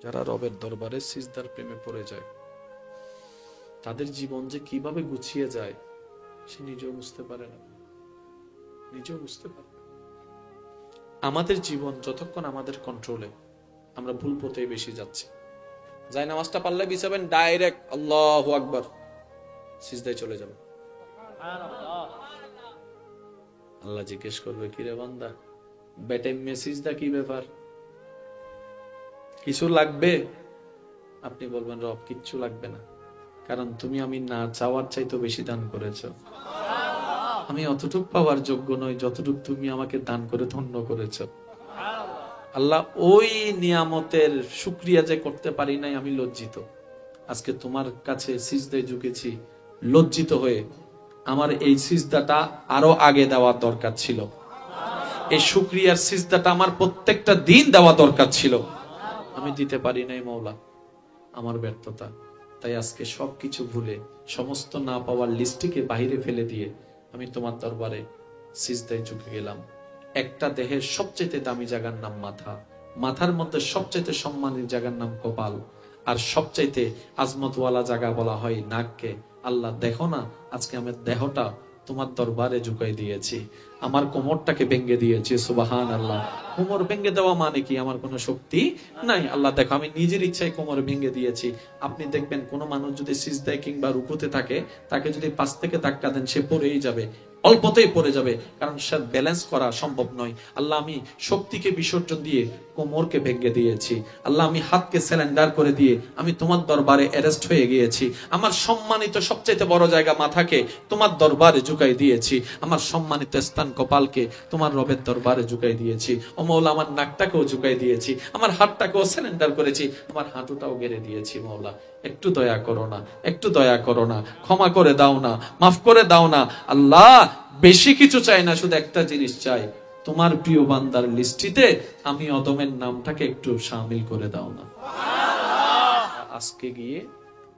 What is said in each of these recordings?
যারা রবের দরবারে সিজদার প্রেমে পড়ে যায়, তাদের জীবন যে কিভাবে গুছিয়ে যায় সে নিজেও বুঝতে পারে না, নিজেও বুঝতে পারে। আমাদের জীবন যতক্ষণ আমাদের কন্ট্রোলে, আমরা ভুল পথে বেশি যাচ্ছি। যাই নামাজটা পারলে বিছাবেন, ডাইরেক্ট আল্লাহু আকবার, সিজদায় চলে যাবেন। আল্লাহ জিজ্ঞেস করবে, কি রে বান্দা, বেটাইমে সিজদা কি ব্যাপার, কিছু লাগবে? আপনি বলবেন, রব কিচ্ছু লাগবে না, কারণ তুমি আমি না চাওয়ার চাইতে বেশি দান করেছো। আমি অতটুক পাওয়ার যোগ্য নই যতটুকু তুমি আমাকে দান করে ধন্য করেছো। আল্লাহ, ওই নিয়ামতের শুকরিয়া যে করতে পারি নাই, আমি লজ্জিত। আজকে তোমার কাছে সিজদায় ঝুঁকেছি লজ্জিত হয়ে। আমার এই সিজদাটা আরো আগে দেওয়া দরকার ছিল, এই শুকরিয়ার সিজদাটা আমার প্রত্যেকটা দিন দেওয়া দরকার ছিল, আমি দিতে পারি নাই মওলা, আমার ব্যর্থতা। তাই আজকে সবকিছু ভুলে, সমস্ত না পাওয়ার লিস্টটিকে বাইরে ফেলে দিয়ে আমি তোমার দরবারে সিজদায় ঝুঁকে গেলাম। একটা দেহের সবচেয়ে দামি জায়গার নাম মাথা, মাথার মধ্যে সবচেয়ে সম্মানের জায়গার নাম কপাল, আর সবচাইতে আজমতওয়ালা জায়গা বলা হয় নাককে। আল্লাহ দেখো না, আজকে আমার দেহটা তোমার দরবারে ঝুঁকাই দিয়েছি, আমার কোমরটাকে ভেঙে দিয়েছি। সুবহান আল্লাহ। কোমর ভেঙে দেওয়া মানে কি? আমার কোনো শক্তি নাই। আল্লাহ দেখো, আমি নিজের ইচ্ছায় কোমর ভেঙে দিয়েছি। আপনি দেখবেন কোন মানুষ যদি সিজদায় কিংবা রুকুতে থাকে, তাকে যদি পাশ থেকে ধাক্কা দেন, সে পড়েই যাবে, অল্পতেই পড়ে যাবে, কারণ সে ব্যালেন্স করা সম্ভব নয়। আল্লাহ, আমি শক্তিকে বিসর্জন দিয়ে কোমরকে ভেঙে দিয়েছি। আল্লাহ, আমি হাতকে স্যালেন্ডার করে দিয়ে আমি তোমার দরবারে অ্যারেস্ট হয়ে গিয়েছি। আমার সম্মানিত সবচেয়ে বড় জায়গা মাথাকে তোমার দরবারে ঝুঁকাই দিয়েছি। আমার সম্মানিত স্থান কপালকে তোমার রবের দরবারে ঝুঁকাই দিয়েছি। ও মওলা, আমার নাকটাকেও ঝুঁকাই দিয়েছি, আমার হাতটাকেও স্যালেন্ডার করেছি, আমার হাঁটুটাও গেড়ে দিয়েছি। মওলা, একটু দয়া করো না, একটু দয়া করো না, ক্ষমা করে দাও না, মাফ করে দাও না। আল্লাহ, বেশি কিছু চাই না, শুধু একটা জিনিস চাই, তোমার প্রিয় বান্দার লিস্টিতে আমি অদমের নামটাকে একটু শামিল করে দাও না। আজকে গিয়ে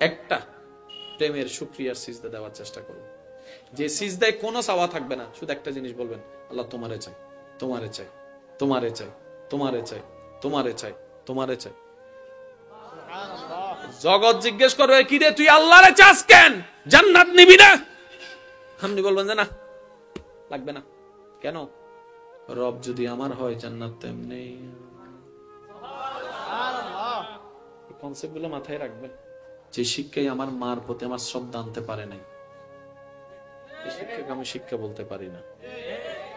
একটা প্রেমের শুকরিয়ার সিজদা দেওয়ার চেষ্টা করো, যে সিজদায় কোনো চাওয়া থাকবে না, শুধু একটা জিনিস বলবেন, আল্লাহ তোমারে চাই, তোমারে চাই, তোমারে চাই, তোমারে চাই, তোমারে চাই, তোমারে চাই। জগৎ জিজ্ঞেস করবে, কি রে তুই আল্লাহরে চাস কেন, জান্নাত নিবি না? আপনি বলবেন যে না, লাগবে না। কেন? রব যদি আমার হয়, জান্নাত তেমনি। কনসেপ্ট গুলো মাথায় রাখবেন। যে শিক্ষাই আমার মার প্রতি আমার শ্রদ্ধা আনতে পারে নাই, এই শিক্ষাকে আমি শিক্ষা বলতে পারি না।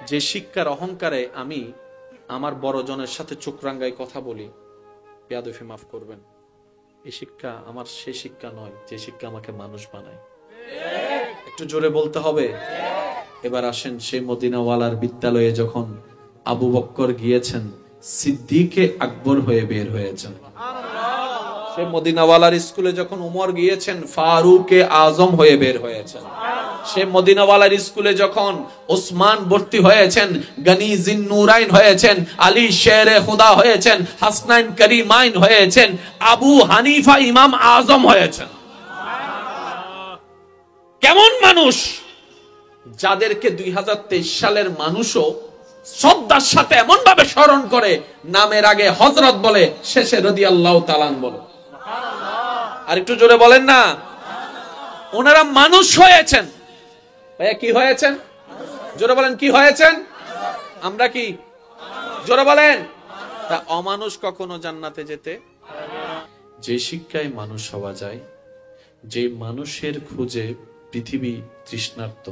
যে শিক্ষার অহংকারে আমি আমার বড় জনের সাথে চোখ রাঙ্গায় কথা বলি, বেয়াদবি মাফ করবেন, এই শিক্ষা আমার সেই শিক্ষা নয় যে শিক্ষা আমাকে মানুষ বানায়। একটু জোরে বলতে হবে। এবার আসেন, সেই মদিনাওয়ালার বিদ্যালয়ে যখন আবু বকর গিয়েছেন, সিদ্দিকে আকবর হয়ে বের হয়েছেন। সে মদিনাওয়ালার স্কুলে যখন উমর গিয়েছেন, ফারুকে আজম হয়ে বের হয়েছেন। সে মদিনাওয়ালার স্কুলে যখন ওসমান ভর্তি হয়েছেন, গনি জিন্নুরাইন হয়েছেন, আলী শেরে খুদা হয়েছেন, হাসনাইন করিমাইন হয়েছেন, আবু হানিফা ইমাম আজম হয়েছেন। কেমন মানুষ, যাদেরকে 2023 সালের মানুষও শ্রদ্ধার সাথে এমন ভাবে স্মরণ করে, নামের আগে হযরত বলে, শেষে রাদিয়াল্লাহু তাআলা বলে। আর একটু জোরে বলেন না। ওনারা মানুষ হয়েছেন। ভাইয়া কি হয়েছেন? জোরে বলেন, কি হয়েছেন? আমরা কি? জোরে বলেন। তা অমানুষ কখনো জান্নাতে যেতে? যে শিক্ষায় মানুষ হওয়া যায়, যে মানুষের খোঁজে পৃথিবী তৃষ্ণার্ত,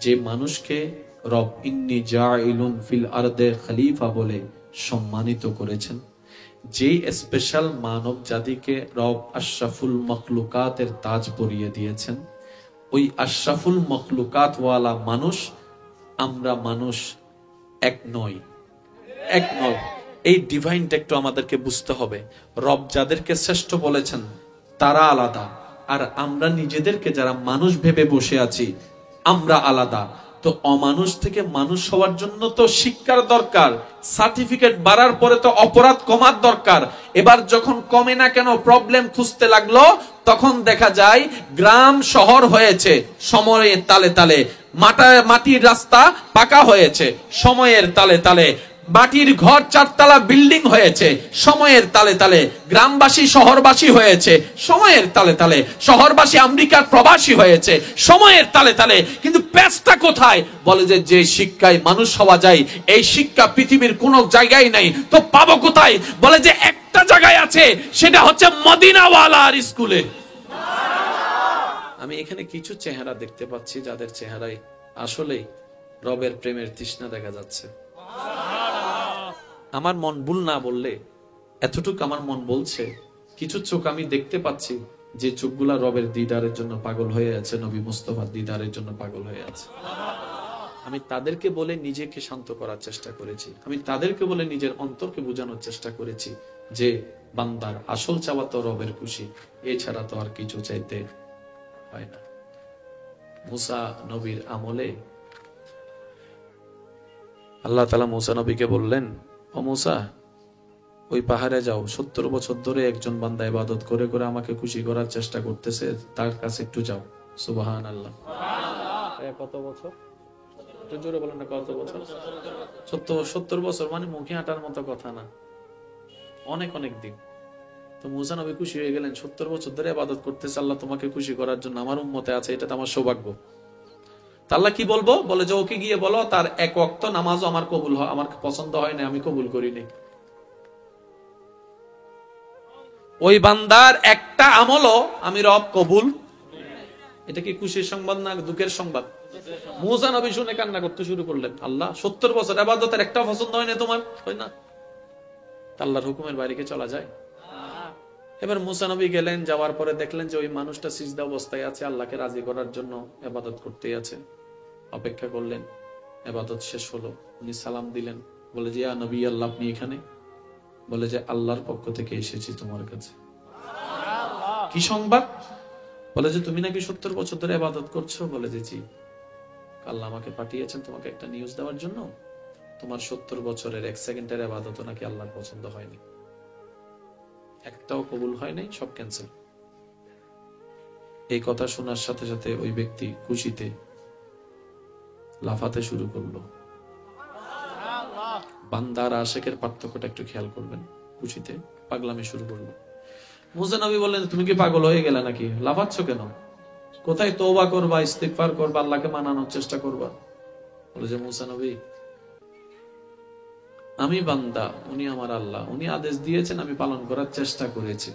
যে মানুষকে রব ইন্নী জাইলুন ফিল আরদে খলিফা বলে সম্মানিত করেছেন, যে স্পেশাল মানব জাতিকে রব আশরাফুল মখলুকাতের তাজ পরিয়ে দিয়েছেন, ওই আশরাফুল মখলুকাত ওয়ালা মানুষ, আমরা মানুষ এক নই, এক নয়। এই ডিভাইনটা একটু আমাদেরকে বুঝতে হবে। রব যাদেরকে শ্রেষ্ঠ বলেছেন তারা আলাদা, আর আমরা নিজেদেরকে যারা মানুষ ভেবে বসে আছি আমরা আলাদা। তো অমানুষ থেকে মানুষ হওয়ার জন্য তো শিক্ষার দরকার, সার্টিফিকেট বাড়ার পরে তো অপরাধ কমার দরকার। এবার যখন কমে না কেন প্রবলেম খুঁজতে লাগলো, তখন দেখা যায় গ্রাম শহর হয়েছে সময়ের তালে তালে, মাটির রাস্তা পাকা হয়েছে সময়ের তালে তালে, মাটির ঘর 4 তলা বিল্ডিং হয়েছে সময়ের তালে তালে, গ্রামবাসী শহরবাসী হয়েছে সময়ের তালে তালে, শহরবাসী আমেরিকার প্রবাসী হয়েছে সময়ের তালে তালে। কিন্তু পেঁচটা কোথায়? বলে যে শিক্ষায় মানুষ হওয়া যায় এই শিক্ষা পৃথিবীর কোন জায়গায় নাই, তো পাবো কোথায়? বলে যে একটা জায়গায় আছে, সেটা হচ্ছে মদিনাওয়ালার স্কুলে। আমি এখানে কিছু চেহারা দেখতে পাচ্ছি যাদের চেহারায় আসলেই রবের প্রেমের তৃষ্ণা দেখা যাচ্ছে। আমার মন ভুল না বললে এতটুকু আমার মন বলছে, কিছু চোখ আমি দেখতে পাচ্ছি যে চোখগুলা রবের দিদারের জন্য পাগল হয়ে আছে, নবী মুস্তাফার দিদারের জন্য পাগল হয়ে আছে। আমি তাদেরকে বলে নিজেকে শান্ত করার চেষ্টা করেছি, আমি তাদেরকে বলে নিজের অন্তরকে বোঝানোর চেষ্টা করেছি যে বান্দার আসল চাওয়া তো রবের খুশি, এছাড়া তো আর কিছু চাইতে হয় না। মুসা নবীর আমলে আল্লাহ তাআলা মুসা নবীকে বললেন, ও মুসা, ওই পাহাড়ে যাও, 70 বছর ধরে একজন বান্দা ইবাদত করে করে আমাকে খুশি করার চেষ্টা করতেছে, তার কাছে একটু যাও। সুবহানাল্লাহ। কত বছর? একটু জোরে বলেন না, কত বছর? 70 বছর, মানে মুখে আটার মতো কথা না, অনেক অনেক দিন। তো মুসা নবী খুশি হয়ে গেলেন, 70 বছর ধরে ইবাদত করতেছে, আল্লাহ তোমাকে খুশি করার জন্য আমার উম্মতে আছে, এটা তো আমার সৌভাগ্য। আল্লাহ কি বলবো? বলে যে ওকে গিয়ে বলো তার এক ওয়াক্ত নামাজও আমার কবুল হয়, আমার পছন্দ হয় না, আমি কবুল করিনি। ওই বান্দার একটা আমলও আমি রব কবুল। এটা কি খুশির সংবাদ না দুঃখের সংবাদ? মুসা নবী শুনে কান্না করতে শুরু করলেন, আল্লাহ 70 বছর ইবাদতের একটা পছন্দ হয় না তোমার, হয় না? আল্লাহর হুকুমের বাইরে কি চলা যায়? এবার মুসা নবী গেলেন, যাওয়ার পরে দেখলেন যে ওই মানুষটা সিজদা অবস্থায় আছে, আল্লাহকে রাজি করার জন্য ইবাদত করতেই আছে। অপেক্ষা করলেন, ইবাদত শেষ হলো, উনি সালাম দিলেন, বলে যে ইয়া নবী আল্লাহ, আপনি এখানে? বলে যে আল্লাহর পক্ষ থেকে এসেছি তোমার কাছে। কি সংবাদ? বলে যে তুমি নাকি 70 বছর ধরে ইবাদত করছো। বলে যে জি, আল্লাহ আমাকে পাঠিয়েছেন তোমাকে একটা নিউজ দেওয়ার জন্য, তোমার 70 বছরের 1 সেকেন্ডের ইবাদত নাকি আল্লাহর পছন্দ হয়নি, একটাও কবুল হয় নাই, সব ক্যান্সেল। এই কথা শোনার সাথে সাথে ওই ব্যক্তি খুশিতে লাফাতে শুরু করলো। বান্দার আশিকের পার্থক্যটা একটু খেয়াল করবেন, খুশিতে পাগলামি শুরু করলো। মুসা নবী বললেন, তুমি কি পাগল হয়ে গেলে নাকি? লাফাচ্ছ কেন? কোথায় তওবা করবা, ইস্তিগফার করবা, আল্লাহকে মানানোর চেষ্টা করবা? বলে যে মুসা নবী, আমি বান্দা, উনি আমার আল্লাহ, উনি আদেশ দিয়েছেন, আমি পালন করার চেষ্টা করেছি,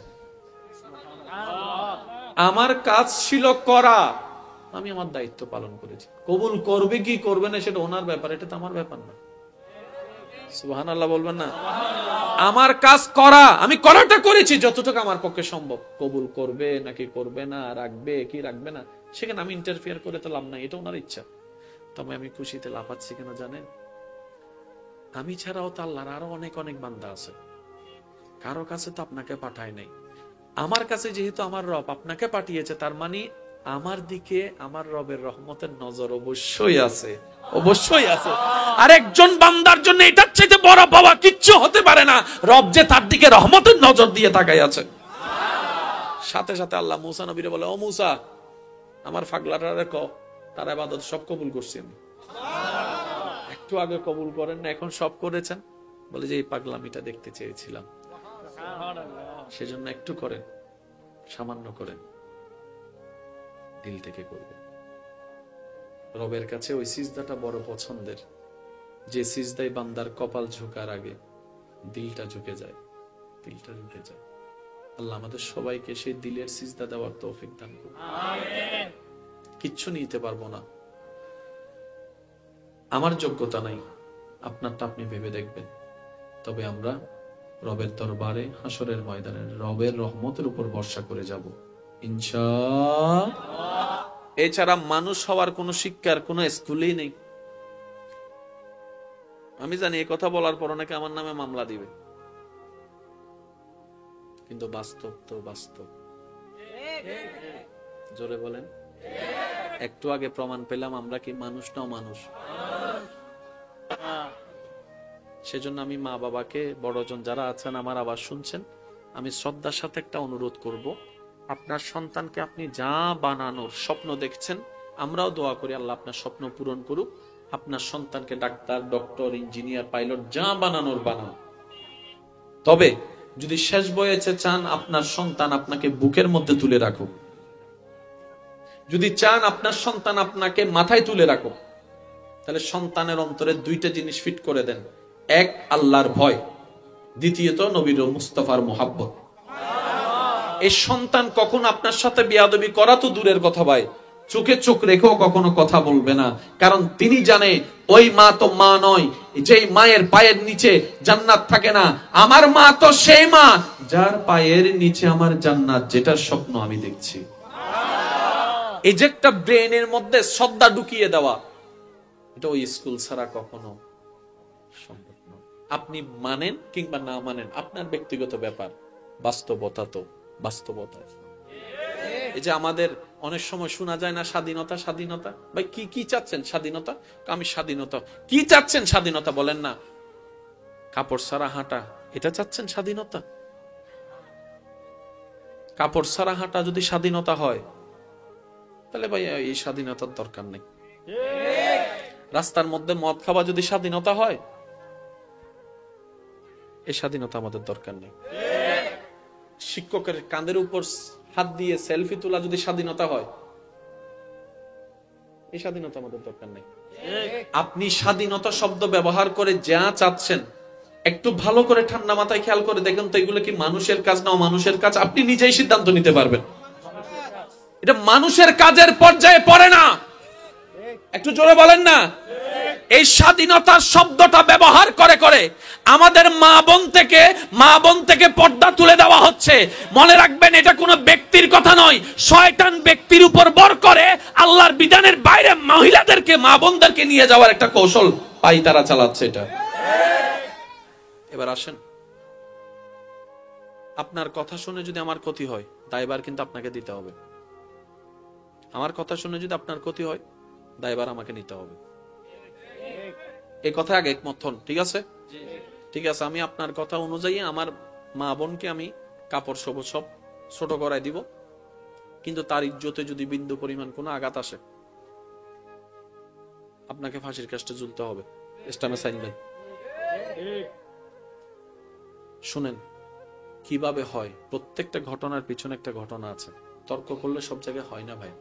আমার কাজ ছিল করা, আমি আমার দায়িত্ব পালন করেছি। কবুল করবে কি করবে না সেটা ওনার ব্যাপার, এটা তো আমার ব্যাপার না। সুবহানাল্লাহ বলবেন না? আমার কাজ করা, আমি করাটা করেছি যতটুকু আমার পক্ষে সম্ভব। কবুল করবে নাকি করবে না, রাখবে কি রাখবে না, সেখানে আমি ইন্টারফিয়ার করে তো লাভ নাই, এটা ওনার ইচ্ছা। তবে আমি খুশিতে লাফাচ্ছি কেন জানেন? আমি ছাড়াও তো আল্লাহর আরো অনেক অনেক বান্দা আছে, কারো কাছে তো আপনাকে পাঠায় নাই, আমার কাছে যেহেতু আমার রব আপনাকে পাঠিয়েছে, তার মানে আমার দিকে আমার রবের রহমতের নজর অবশ্যই আছে, অবশ্যই আছে। আর একজন বান্দার জন্য এটার চাইতে বড় পাওয়া কিচ্ছু হতে পারে না, রব যে তার দিকে রহমতের নজর দিয়ে তাকাই আছে। সাথে সাথে আল্লাহ মুসা নবীরে বলে, ও মুসা, আমার ফাগলাটারে কও তার ইবাদত সব কবুল করছি আমি। একটু আগে কবুল করেন না, এখন সব করেছেন। বলে যে এই পাগলামিটা দেখতে চেয়েছিলাম, সেজন্য একটু করেন, সামান্য করেন, দিল থেকে করবেন। রবের কাছে ওই সিজদাটা বড় পছন্দের, যে সিজদায় বান্দার কপাল ঝুঁকার আগে দিলটা ঝুঁকে যায়, দিলটা ঝুঁকে যায়। আল্লাহ আমাদের সবাইকে সেই দিলের সিজদা দেওয়ার তৌফিক দান করুন। আমিন। কিচ্ছু নিতে পারবো না, আমার যোগ্যতা নাই, আপনারটা আপনি ভেবে দেখবেন। তবে আমরা রবের দরবারে হাসরের ময়দানে রবের রহমতের উপর ভরসা করে যাব ইনশাআল্লাহ। এছাড়া মানুষ হওয়ার কোন শিক্ষার কোন স্কুলেই নেই। আমি জানি এই কথা বলার পর অনেকে আমার নামে মামলা দিবে, কিন্তু বাস্তব তো বাস্তব। জোরে বলেন। একটু আগে প্রমাণ পেলাম আমরা কি মানুষ না মানুষ। সেজন্য আমি মা বাবাকে, বড়জন যারা আছেন আমার আওয়াজ শুনছেন, আমি শ্রদ্ধার সাথে একটা অনুরোধ করব, আপনার সন্তানকে আপনি যা বানানোর স্বপ্ন দেখছেন, আমরাও দোয়া করি আল্লাহ আপনার স্বপ্ন পূরণ করুক। আপনার সন্তানকে ডাক্তার, ডক্টর, ইঞ্জিনিয়ার, পাইলট যা বানানোর বানান। তবে যদি শেষ বয়সে চান আপনার সন্তান আপনাকে বুকের মধ্যে তুলে রাখুক, যদি চান আপনার সন্তান আপনাকে মাথায় তুলে রাখুক, তাহলে সন্তানের অন্তরে দুইটা জিনিস ফিট করে দেন। এক, আল্লাহর ভয়। দ্বিতীয়ত নবীর মুস্তাফার মোহাব্বত। এই সন্তান কখন আপনার সাথে বেয়াদবি করা তো দূরের কথা ভাই, চোখে চোখ রেখেও কখনো কথা বলবে না। কারণ তিনি জানে ওই মা তো মা নয়, যেই মায়ের পায়ের নিচে জান্নাত থাকে না। আমার মা তো সেই মা যার পায়ের নিচে আমার জান্নাত, যেটার স্বপ্ন আমি দেখছি। এই যে একটা ব্রেনের মধ্যে শ্রদ্ধা ঢুকিয়ে দেওয়া, এটা ওই স্কুল ছাড়া কখনো সম্ভব নয়। আপনি মানেন কিংবা না মানেন আপনার ব্যক্তিগত ব্যাপার, বাস্তবতা তো বাস্তবতা। এই যে আমাদের অনেক সময় শোনা যায় না স্বাধীনতা স্বাধীনতা, ভাই কি কি চাচ্ছেন স্বাধীনতা? আমি স্বাধীনতা কি চাচ্ছেন? স্বাধীনতা বলেন না। কাপড় ছাড়া হাঁটা, এটা চাচ্ছেন স্বাধীনতা? কাপড় ছাড়া হাঁটা যদি স্বাধীনতা হয়, তাহলে ভাই এই স্বাধীনতার দরকার নেই। রাস্তার মধ্যে মদ খাওয়া যদি স্বাধীনতা হয়, এই স্বাধীনতা আমাদের দরকার নেই। শিক্ষকের কাঁধের উপর হাত দিয়ে সেলফি তোলা যদি স্বাধীনতা হয়, এই স্বাধীনতা আমাদের দরকার নেই। আপনি স্বাধীনতা শব্দ ব্যবহার করে যা চাচ্ছেন, একটু ভালো করে ঠান্ডা মাথায় খেয়াল করে দেখেন তো এগুলো কি মানুষের কাজ না অমানুষের কাজ? আপনি নিজেই সিদ্ধান্ত নিতে পারবেন। এটা মানুষের কাজের পর্যায়ে পড়ে না। একটু জোরে বলেন না। এই স্বাধীনতার শব্দটা ব্যবহার করে করে আমাদের মা বোন থেকে পর্দা তুলে দেওয়া হচ্ছে। মনে রাখবেন, এটা কোনো ব্যক্তির কথা নয়। শয়তান ব্যক্তির উপর বর করে আল্লাহর বিধানের বাইরে মহিলাদেরকে, মা বোনদেরকে নিয়ে যাওয়ার একটা কৌশল পাই তারা চালাচ্ছে এটা। এবার আসেন, আপনার কথা শুনে যদি আমার ক্ষতি হয়, দায়ভার কিন্তু আপনাকে দিতে হবে। আমার কথা শুনে যদি আপনার ক্ষতি হয়, দায়ভার আমাকে নিতে হবে। এই কথা আগে একমত হন, ঠিক আছে? ঠিক আছে, আমি আপনার কথা অনুযায়ী আমার মা বোনকে আমি কাপড় সব ছোট করাই দিব, কিন্তু তার ইজ্জতে যদি বিন্দু পরিমাণ কোনো আঘাত আসে, আপনাকে ফাঁসির কাস্টে ঝুলতে হবে। ইসলামে সাইন দেন। শুনেন কিভাবে হয়। প্রত্যেকটা ঘটনার পিছনে একটা ঘটনা আছে। তর্ক করলে সব জায়গায় হয় না ভাই।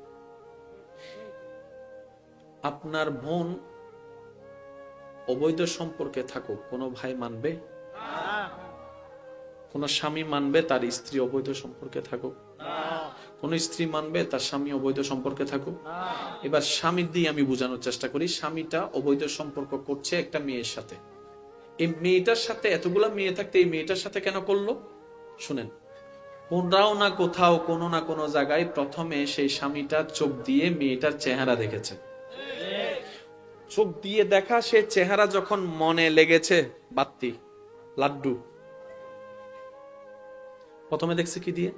আপনার বোন অবৈধ সম্পর্কে থাকুক, কোনো ভাই মানবে? কোন স্বামী মানবে তার স্ত্রী অবৈধ সম্পর্কে থাকুক? কোন স্ত্রী মানবে তার স্বামী অবৈধ সম্পর্কে থাকুক? এবার স্বামীর দিয়ে আমি বোঝানোর চেষ্টা করি। স্বামীটা অবৈধ সম্পর্ক করছে একটা মেয়ের সাথে। এই মেয়েটার সাথে, এতগুলা মেয়ে থাকতে এই মেয়েটার সাথে কেন করলো? শুনেন, কোনটাও না কোথাও কোনো না কোনো জায়গায় প্রথমে সেই স্বামীটা চোখ দিয়ে মেয়েটার চেহারা দেখেছে। চোখ দিয়ে দেখা সে চেহারা যখন মনে লেগেছে, বাত্তি লাড্ডু প্রথমে দেখছে কি দিয়ে,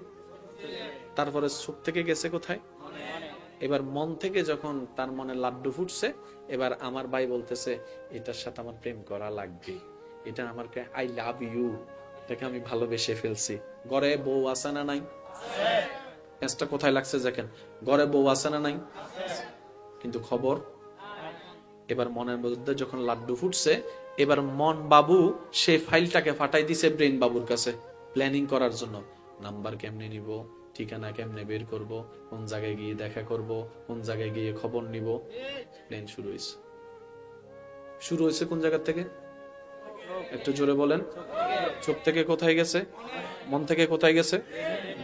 তারপরে চোখ থেকে গেছে কোথায়? এবার মন থেকে যখন তার মনে লাড্ডু ফুটছে, এবার আমার ভাই বলতেছে এটার সাথে আমার প্রেম করা লাগবে, এটা আমাকে আই লাভ ইউ, এটাকে আমি ভালোবেসে ফেলছি। ঘরে বউ আছে না নাই? পেঁচটা কোথায় লাগছে দেখেন, ঘরে বউ আছে না নাই? কিন্তু খবর। এবার মনের মধ্যে যখন লাড্ডু ফুটছে, এবার মন বাবু সে ফাইলটাকে ফাটাই দিছে ব্রেন বাবুর কাছে প্ল্যানিং করার জন্য। নাম্বার কেমনে নিব, ঠিকানা কেমনে বের করব, কোন জায়গায় গিয়ে দেখা করব, কোন জায়গায় গিয়ে খবর নিব। প্ল্যান শুরু হয়েছে কোন জায়গা থেকে? একটু জোরে বলেন। চোখ থেকে কোথায় গেছে? মন থেকে কোথায় গেছে?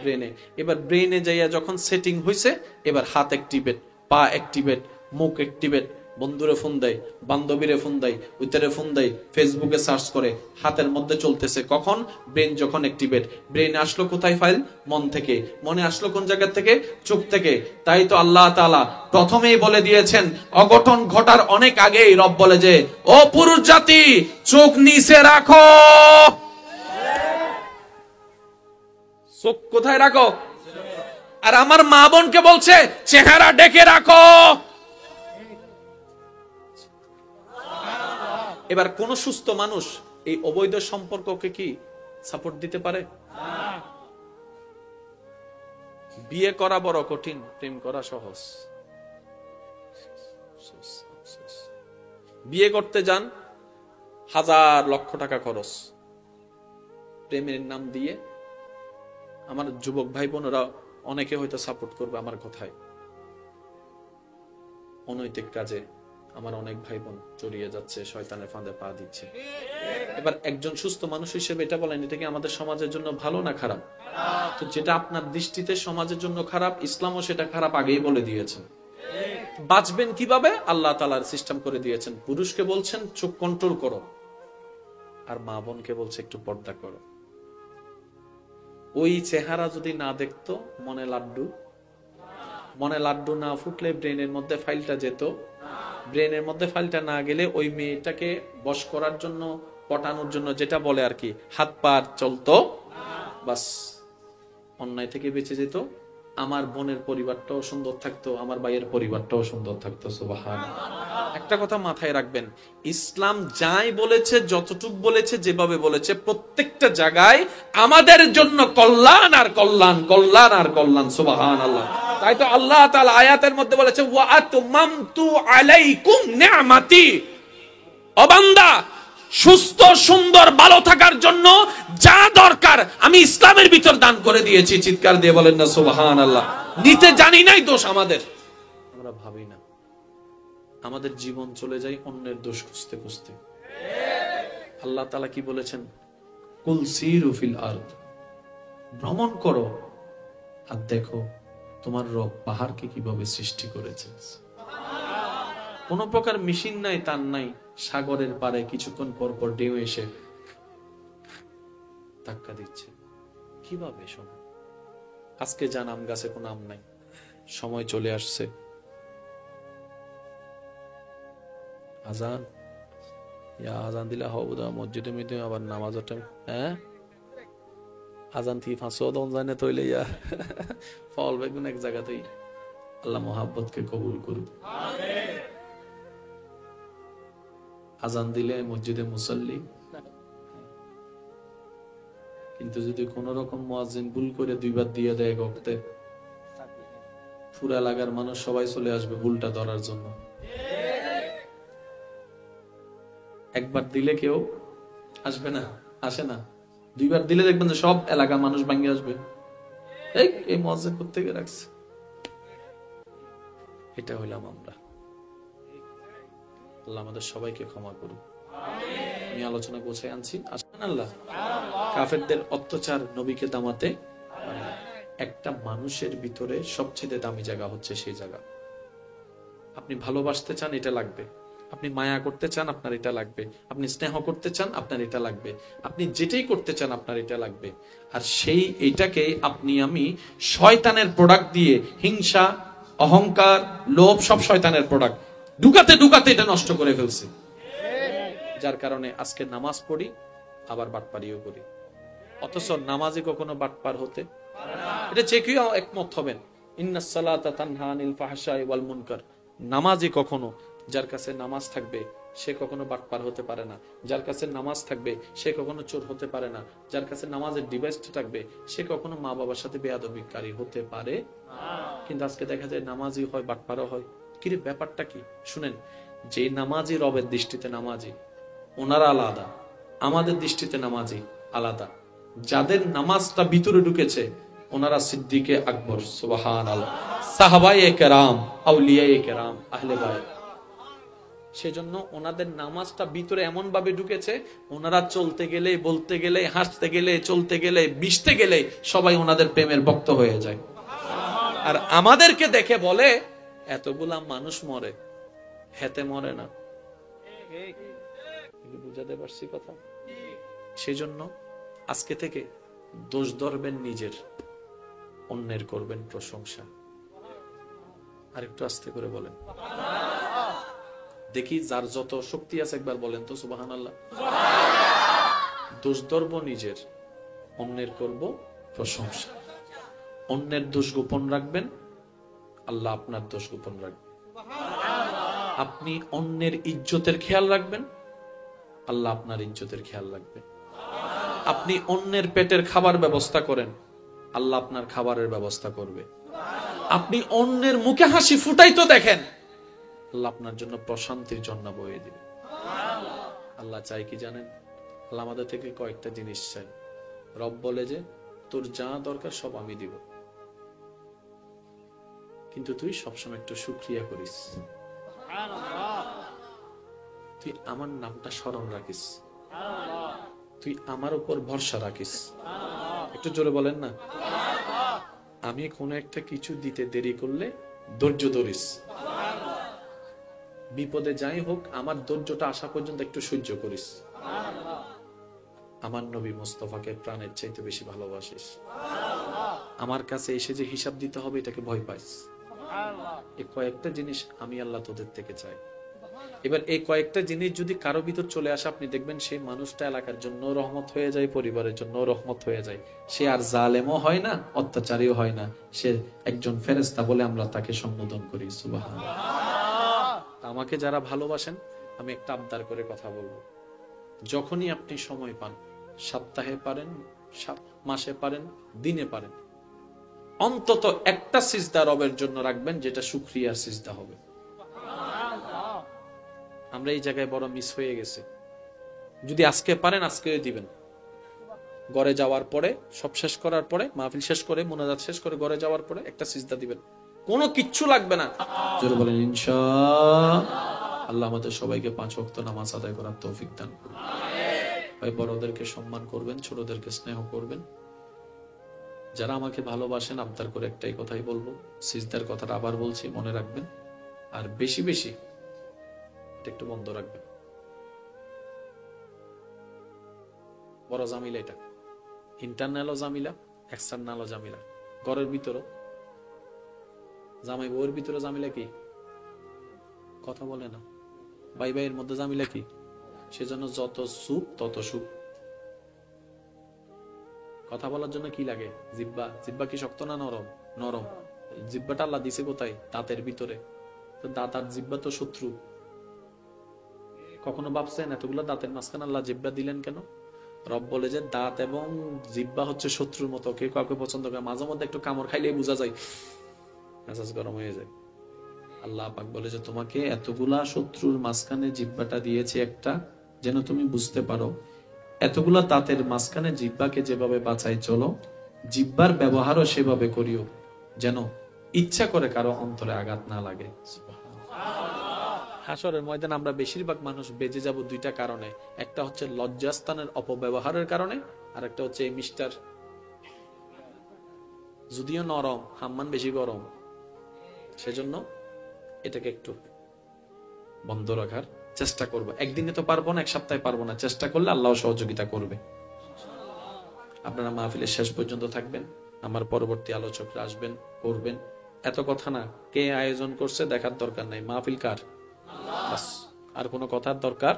ব্রেনে। এবার ব্রেনে যাইয়া যখন সেটিং হয়েছে, এবার হাত অ্যাক্টিভেট, পা অ্যাক্টিভেট, মুখ অ্যাক্টিভেট, বন্ধুরে ফোন দেয়, বান্ধবীরে ফোন দেয়, উইটারে ফোন দেয়, ফেসবুকে সার্চ করে, হাতের মধ্যে চলতেছে। কখন? ব্রেন যখন অ্যাক্টিভেট। ব্রেনে আসলো কোথায় ফাইল? মন থেকে। মনে আসলো কোন জায়গা থেকে? চোখ থেকে। তাই তো আল্লাহ তাআলা প্রথমেই বলে দিয়েছেন, অঘটন ঘটার অনেক আগেই রব বলে যে, ও পুরুষ জাতি চোখ নিচে রাখো। চোখ কোথায় রাখো? আর আমার মা বোনকে বলছে চেহারা ডেকে রাখো। এবার কোন সুস্থ মানুষ এই অবৈধ সম্পর্ককে কি সাপোর্ট দিতে পারে? বিয়ে করা বড় কঠিন, প্রেম করা সহজ। বিয়ে করতে যান, হাজার লক্ষ টাকা খরচ, প্রেমের নাম দিয়ে। আমার যুবক ভাই বোনেরা অনেকে হয়তো সাপোর্ট করবে আমার কথায়। অনৈতিক কাজে আমার অনেক ভাই বোন জড়িয়ে যাচ্ছে, শয়তানের ফাঁদে পা দিচ্ছে। এবার একজন সুস্থ মানুষ হিসেবে এটা বলেন, এটা কি আমাদের সমাজের জন্য ভালো না খারাপ? তো যেটা আপনার দৃষ্টিতে সমাজের জন্য খারাপ, ইসলামও সেটা খারাপ আগেই বলে দিয়েছেন। বাঁচবেন কিভাবে? আল্লাহ তাআলার সিস্টেম করে দিয়েছেন। পুরুষকে বলছেন চোখ কন্ট্রোল করো, আর মা বোনকে বলছে একটু পর্দা করো। ওই চেহারা যদি না দেখতো, মনে লাড্ডু, মনে লাড্ডু না ফুটলে ব্রেনের মধ্যে ফাইলটা যেত। ব্রেনের মধ্যে ফাইলটা না গেলে ওই মেয়েটাকে বশ করার জন্য, পটানোর জন্য যেটা বলে আর কি, হাত পা চলতো, বাস অন্যায় থেকে বেঁচে যেত। আমার বোনের পরিবারটাও সুন্দর থাকতো, আমার ভাইয়ের পরিবারটাও সুন্দর থাকতো। সুবহানাল্লাহ। একটা কথা মাথায় রাখবেন, ইসলাম যাই বলেছে, যতটুক বলেছে, যেভাবে বলেছে, প্রত্যেকটা জায়গায় আমাদের জন্য কল্যাণ আর কল্যাণ, কল্যাণ আর কল্যাণ। সুবহানাল্লাহ। তাই তো আল্লাহ তাআলা আয়াতের মধ্যে বলেছে, ওয়া আতমামতু আলাইকুম নি'মাতি। ও বান্দা, সুস্থ সুন্দর ভালো থাকার জন্য যা দরকার আমি ইসলামের ভিতর দান করে দিয়েছি। চিৎকার দিয়ে বলেন না সুবহানাল্লাহ। নিতে জানি নাই, দোষ আমাদের। আমরা ভাবি না, আমাদের জীবন চলে যায় অন্যের দোষ খুঁজতে খুঁজতে। আল্লাহ তাআলা কি বলেছেন? কুল সিরু ফিল আরদ, ভ্রমণ করো আর দেখো তোমার রব পাহাড়কে কিভাবে সৃষ্টি করেছে। কোন প্রকার মেশিন নাই, তার নাই। সাগরের পারে কিছুক্ষণ পর পর ঢেউ এসে ধাক্কা দিচ্ছে। কিভাবে সময়? আজকে যান আম গাছে কোনো আম নাই, সময় চলে আসছে। আজান, আজান দিলে হবুদা মসজিদে মিদে আবার নামাজ টাইম। হ্যাঁ, আজান থেকে ফাঁসো দন যায় না, তৈলে ইয়া ফল বেগুন এক জায়গাতেই। আল্লাহ মোহাব্বতকে কবুল করুক। আজান দিলে মসজিদে মুসল্লি, কিন্তু যদি কোন রকম মুয়াজ্জিন ভুল করে দুইবার দিয়ে দেয় ওয়াক্তে, পুরা এলাকার মানুষ সবাই চলে আসবে ভুলটা ধরার জন্য। একবার দিলে কেউ আসবে না, আসে না। দুইবার দিলে দেখবেন যে সব এলাকার মানুষ ভাঙ্গে আসবে, এই মুয়াজ্জিন কোত্থেকে রাখছে। এটা হইলাম আমরা। আল্লাহ আমাদের সবাইকে ক্ষমা করুন। আমি আলোচনা গোছায় আনছি। আসেন আল্লাহ কাফেরদের অত্যাচার নবীকে দামাতে। একটা মানুষের ভিতরে সবচেয়ে দামি জায়গা হচ্ছে সেই জায়গা। আপনি ভালোবাসতে চান, এটা লাগবে। আপনি মায়া করতে চান, আপনার এটা লাগবে। আপনি স্নেহ করতে চান, আপনার এটা লাগবে। আপনি যেটাই করতে চান, আপনার এটা লাগবে। আর সেই এটাকে আপনি আমি শয়তানের প্রোডাক্ট দিয়ে, হিংসা, অহংকার, লোভ, সব শয়তানের প্রোডাক্ট ঢুকাতে ঢুকাতে এটা নষ্ট করে ফেলছে। যার কারণে আজকে নামাজ পড়ি, আবার বাটপারিও করি। অথচ নামাজে কখনো বাটপার হতে, এটা যে কেউ একমত হবেন, ইন্নাস সালাতা তানহা আনিল ফাহশাই ওয়াল মুনকার। নামাজে কখনো, যার কাছে নামাজ থাকবে সে কখনো বাটপার হতে পারে না। যার কাছে নামাজ থাকবে সে কখনো চোর হতে পারে না। যার কাছে নামাজের ডিভাইসটা থাকবে সে কখনো মা বাবার সাথে বেয়াদবিকারী হতে পারে না। কিন্তু আজকে দেখা যায় নামাজি হয়, বাটপারও হয়। কিরে ব্যাপারটা কি? শুনেন, যে নামাজি রবের দৃষ্টিতে নামাজি, ওনারা আলাদা। আমাদের দৃষ্টিতে নামাজি আলাদা। যাদের নামাজটা ভিতরে ঢুকেছে ওনারা সিদ্দিকে আকবর, সুবহানাল্লাহ, সাহাবায়ে কেরাম, আউলিয়ায়ে কেরাম, আহলে বায়ত। সেজন্য ওনাদের নামাজটা ভিতরে এমন ভাবে ঢুকেছে, ওনারা চলতে গেলে, বলতে গেলে, হাসতে গেলে, চলতে গেলে, মিশতে গেলে সবাই ওনাদের প্রেমের ভক্ত হয়ে যায়। আর আমাদেরকে দেখে বলে এতগুলা মানুষ মরে, হেতে মরে না। বুঝাতে পারছি কথা? সেজন্য আজকে থেকে দোষ ধরবেন নিজের, অন্যের করবেন প্রশংসা। আর একটু আস্তে করে বলেন দেখি, যার যত শক্তি আছে একবার বলেন তো সুবহানাল্লাহ। দোষ ধরবো নিজের, অন্যের করব প্রশংসা। অন্যের দোষ গোপন রাখবেন, আল্লাহ আপনার দোষ গোপন রাখবেন। আপনি অন্যের ইজ্জতের খেয়াল রাখবেন, আল্লাহ আপনার ইজ্জতের খেয়াল রাখবেন। আপনি অন্যের পেটের খাবার ব্যবস্থা করেন, আল্লাহ আপনার খাবারের ব্যবস্থা করবে। আপনি অন্যের মুখে হাসি ফুটাই তো দেখেন, আল্লাহ আপনার জন্য প্রশান্তির জন্য বয়ে দিবে। আল্লাহ চাই কি জানেন? আল্লাহ আমাদের থেকে কয়েকটা জিনিস চাই। রব বলে যে তোর যা দরকার সব আমি দিব, কিন্তু তুই সবসময় একটু শুকরিয়া করিস, তুই আমার নামটা স্মরণ রাখিস, তুই আমার উপর ভরসা রাখিস। একটু জোরে বলেন না। আমি কোনো একটা কিছু দিতে দেরি করলে ধৈর্য ধরিস, বিপদে যাই হোক আমার ধৈর্যটা আসা পর্যন্ত একটু সহ্য করিস। আমার নবী মুস্তাফাকে প্রাণের চাইতে বেশি ভালোবাসিস। আমার কাছে এসে যে হিসাব দিতে হবে এটাকে ভয় পাইস। এই কয়েকটা জিনিস আমি আল্লাহ তোদের থেকে চাই। এবার এই কয়েকটা জিনিস যদি কারো ভিতর চলে আসে, আপনি দেখবেন সেই মানুষটা এলাকার জন্য রহমত হয়ে যায়, পরিবারের জন্য রহমত হয়ে যায়। সে আর জালেমও হয় না, অত্যাচারীও হয় না, সে একজন ফেরেশতা বলে আমরা তাকে সম্বোধন করি। সুবহানাল্লাহ। আমাকে যারা ভালোবাসেন, আমি একটা আবদার করে কথা বলবো, যখনই আপনি সময় পান, সপ্তাহে পারেন, মাসে পারেন, দিনে পারেন, অন্তত একটা সিজদা রবের জন্য রাখবেন, যেটা শুকরিয়ার সিজদা হবে। আমরা এই জায়গায় বড় মিস হয়ে গেছে। যদি আজকে পারেন আজকেই দিবেন। ঘরে যাওয়ার পরে, সব শেষ করার পরে, মাহফিল শেষ করে, মুনাজাত শেষ করে ঘরে যাওয়ার পরে একটা সিজদা দিবেন, কোনো কিচ্ছু লাগবে না। জোরে বলেন ইনশাআল্লাহ। আল্লাহ আমাদের সবাইকে 5 ওয়াক্ত নামাজ আদায় করার তৌফিক দান করুন। ভাই, বড়দেরকে সম্মান করবেন, ছোটদেরকে স্নেহ করবেন। যারা আমাকে ভালোবাসেন, আবদার করে একটাই কথাই বলবো, সিজদার কথাটা আবার বলছি, মনে রাখবেন। আর বেশি বেশি একটু বন্ধ রাখবেন। বড় জামিলা এটা, ইন্টারনালও জামিলা, এক্সটার্নালও জামিলা। ঘরের ভিতরও জামাই বউয়ের ভিতরে জামিলা কি? কথা বলে না। ভাই ভাইয়ের মধ্যে জামিলা কি? সেজন্য যত সুখ তত সুখ। কথা বলার জন্য কি লাগে? জিব্বা। জিব্বা কি শক্ত না নরম? নরম। জিব্বাটা আল্লাহ দিছে কোথায়? দাঁতের ভিতরে। তো দাঁত আর জিব্বা তো শত্রু। কখনো ভাবছেন এতগুলো দাঁতের মাঝখানে আল্লাহ জিব্বা দিলেন কেন? রব বলে যে দাঁত এবং জিব্বা হচ্ছে শত্রুর মতো, কেউ কাউকে পছন্দ করে। মাঝে মধ্যে একটু কামড় খাইলে বোঝা যায়, মেজাজ গরম হয়ে যায়। আল্লাহ পাক বলে যে তোমাকে এতগুলা শত্রুর মাঝখানে জিব্বাটা দিয়েছে একটা, যেন তুমি বুঝতে পারো এতগুলা দাঁতের মাঝখানে জিব্বাকে যেভাবে বাঁচাই চলো, জিব্বার ব্যবহারও সেভাবে করিও, যেন ইচ্ছা করে কারো অন্তরে আঘাত না লাগে। হাসরের ময়দানে আমরা বেশিরভাগ মানুষ বেঁচে যাব দুইটা কারণে। একটা হচ্ছে লজ্জাস্থানের অপব্যবহারের কারণে, আর একটা হচ্ছে এই মিস্টার, যদিও নরম, হাম্মান বেশি গরম। সেজন্য এটাকে একটু বন্ধ রাখার চেষ্টা করবো। একদিনে তো পারবো না, এক সপ্তাহে পারবো না, চেষ্টা করলে আল্লাহ সহযোগিতা করবে। আপনারা মাহফিলের শেষ পর্যন্ত থাকবেন, আমার পরবর্তী আলোচকরা আসবেন, করবেন। এত কথা না, কে আয়োজন করছে দেখার দরকার নাই, মাহফিল কার, আর কোনো কথার দরকার।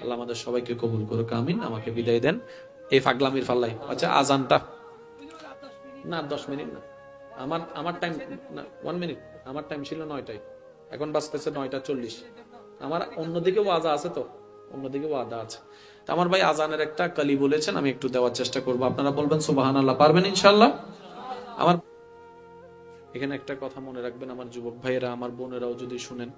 আল্লাহ আমাদের সবাইকে কবুল করুক, আমিন। আমাকে বিদায় দেন এই পাগলামির ফাল্লাই। আচ্ছা, আজানটা না 10 মিনিট না, আমার টাইম না 1 মিনিট। আমার টাইম ছিল 9টায়, এখন বাজতেছে 9:40। আমার অন্যদিকে ওয়াজা আছে, তো অন্যদিকে ওয়াদা আছে। আমার ভাই আজানের একটা কালি বলেছেন, আমি একটু দেওয়ার চেষ্টা করব। আপনারা বলবেন সুবহানাল্লাহ, পারবেন ইনশাআল্লাহ। আমার এখানে একটা কথা মনে রাখবেন, আমার যুবক ভাইয়েরা, আমার বোনেরাও যদি শুনেন,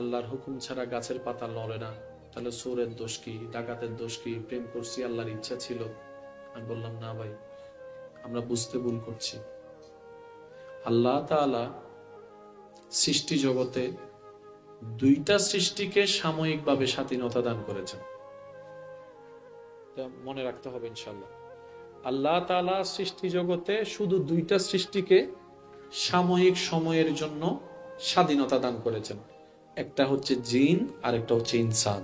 আল্লাহর হুকুম ছাড়া গাছের পাতা লড়ে না। তাহলে চোরের দোষ কি, ডাকাতের দোষ কি? প্রেম করছি, আল্লাহর ইচ্ছা ছিল। আমি বললাম না ভাই, আমরা বুঝতে ভুল করছি। আল্লাহ তাআলা সৃষ্টি জগতে দুইটা সৃষ্টিকে সাময়িকভাবে স্বাধীনতা দান করেছেন, মনে রাখতে হবে ইনশাআল্লাহ। আল্লাহ তাআলা সৃষ্টি জগতে শুধু দুইটা সৃষ্টিকে সাময়িক সময়ের জন্য স্বাধীনতা দান করেছেন। একটা হচ্ছে জিন, আর একটা হচ্ছে ইনসান।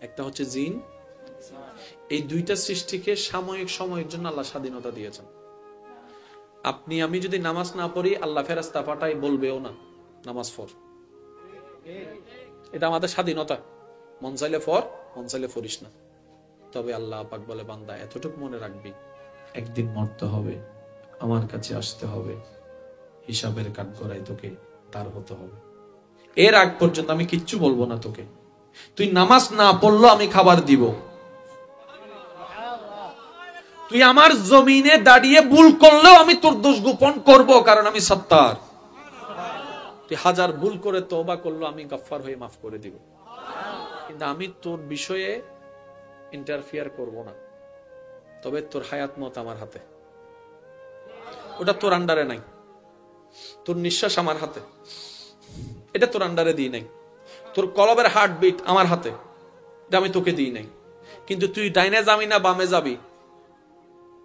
একটা হচ্ছে জিন। এই দুইটা সৃষ্টিকে সাময়িক সময়ের জন্য আল্লাহ স্বাধীনতা দিয়েছেন। আপনি আমি যদি নামাজ না পড়ি, আল্লাহ ফেরেশতা পাঠাই বলবেও না নামাজ পড়। এটা আমাদের স্বাধীনতা, মন চাইলে পড়, মন চাইলে পড়িস না। তবে আল্লাহ পাক বলে, বান্দা এতটুকু মনে রাখবি, একদিন মরতে হবে, আমার কাছে আসতে হবে, হিসাবের কাঠগড়ায় তোকে তার হতে হবে। এর আগ পর্যন্ত আমি কিচ্ছু বলবো না তোকে। তুই নামাজ না পড়লো আমি খাবার দিব, তুই আমার জমিনে দাঁড়িয়ে ভুল করলেও আমি তোর দোষ গোপন করব, কারণ আমি সত্তার। তুই 1000 ভুল করে তওবা করলো, আমি গফফার হয়ে মাফ করে দিব, কিন্তু আমি তোর বিষয়ে ইন্টারফিয়ার করব না। তবে তোর হায়াত মত আমার হাতে, ওটা তোর আন্ডারে নাই। তোর নিঃশ্বাস আমার হাতে, এটা তোর আন্ডারে দিই নাই। তোর কলবের হার্টবিট আমার হাতে, এটা আমি তোকে দিই নাই। কিন্তু তুই ডাইনে যাবি না বামে যাবি,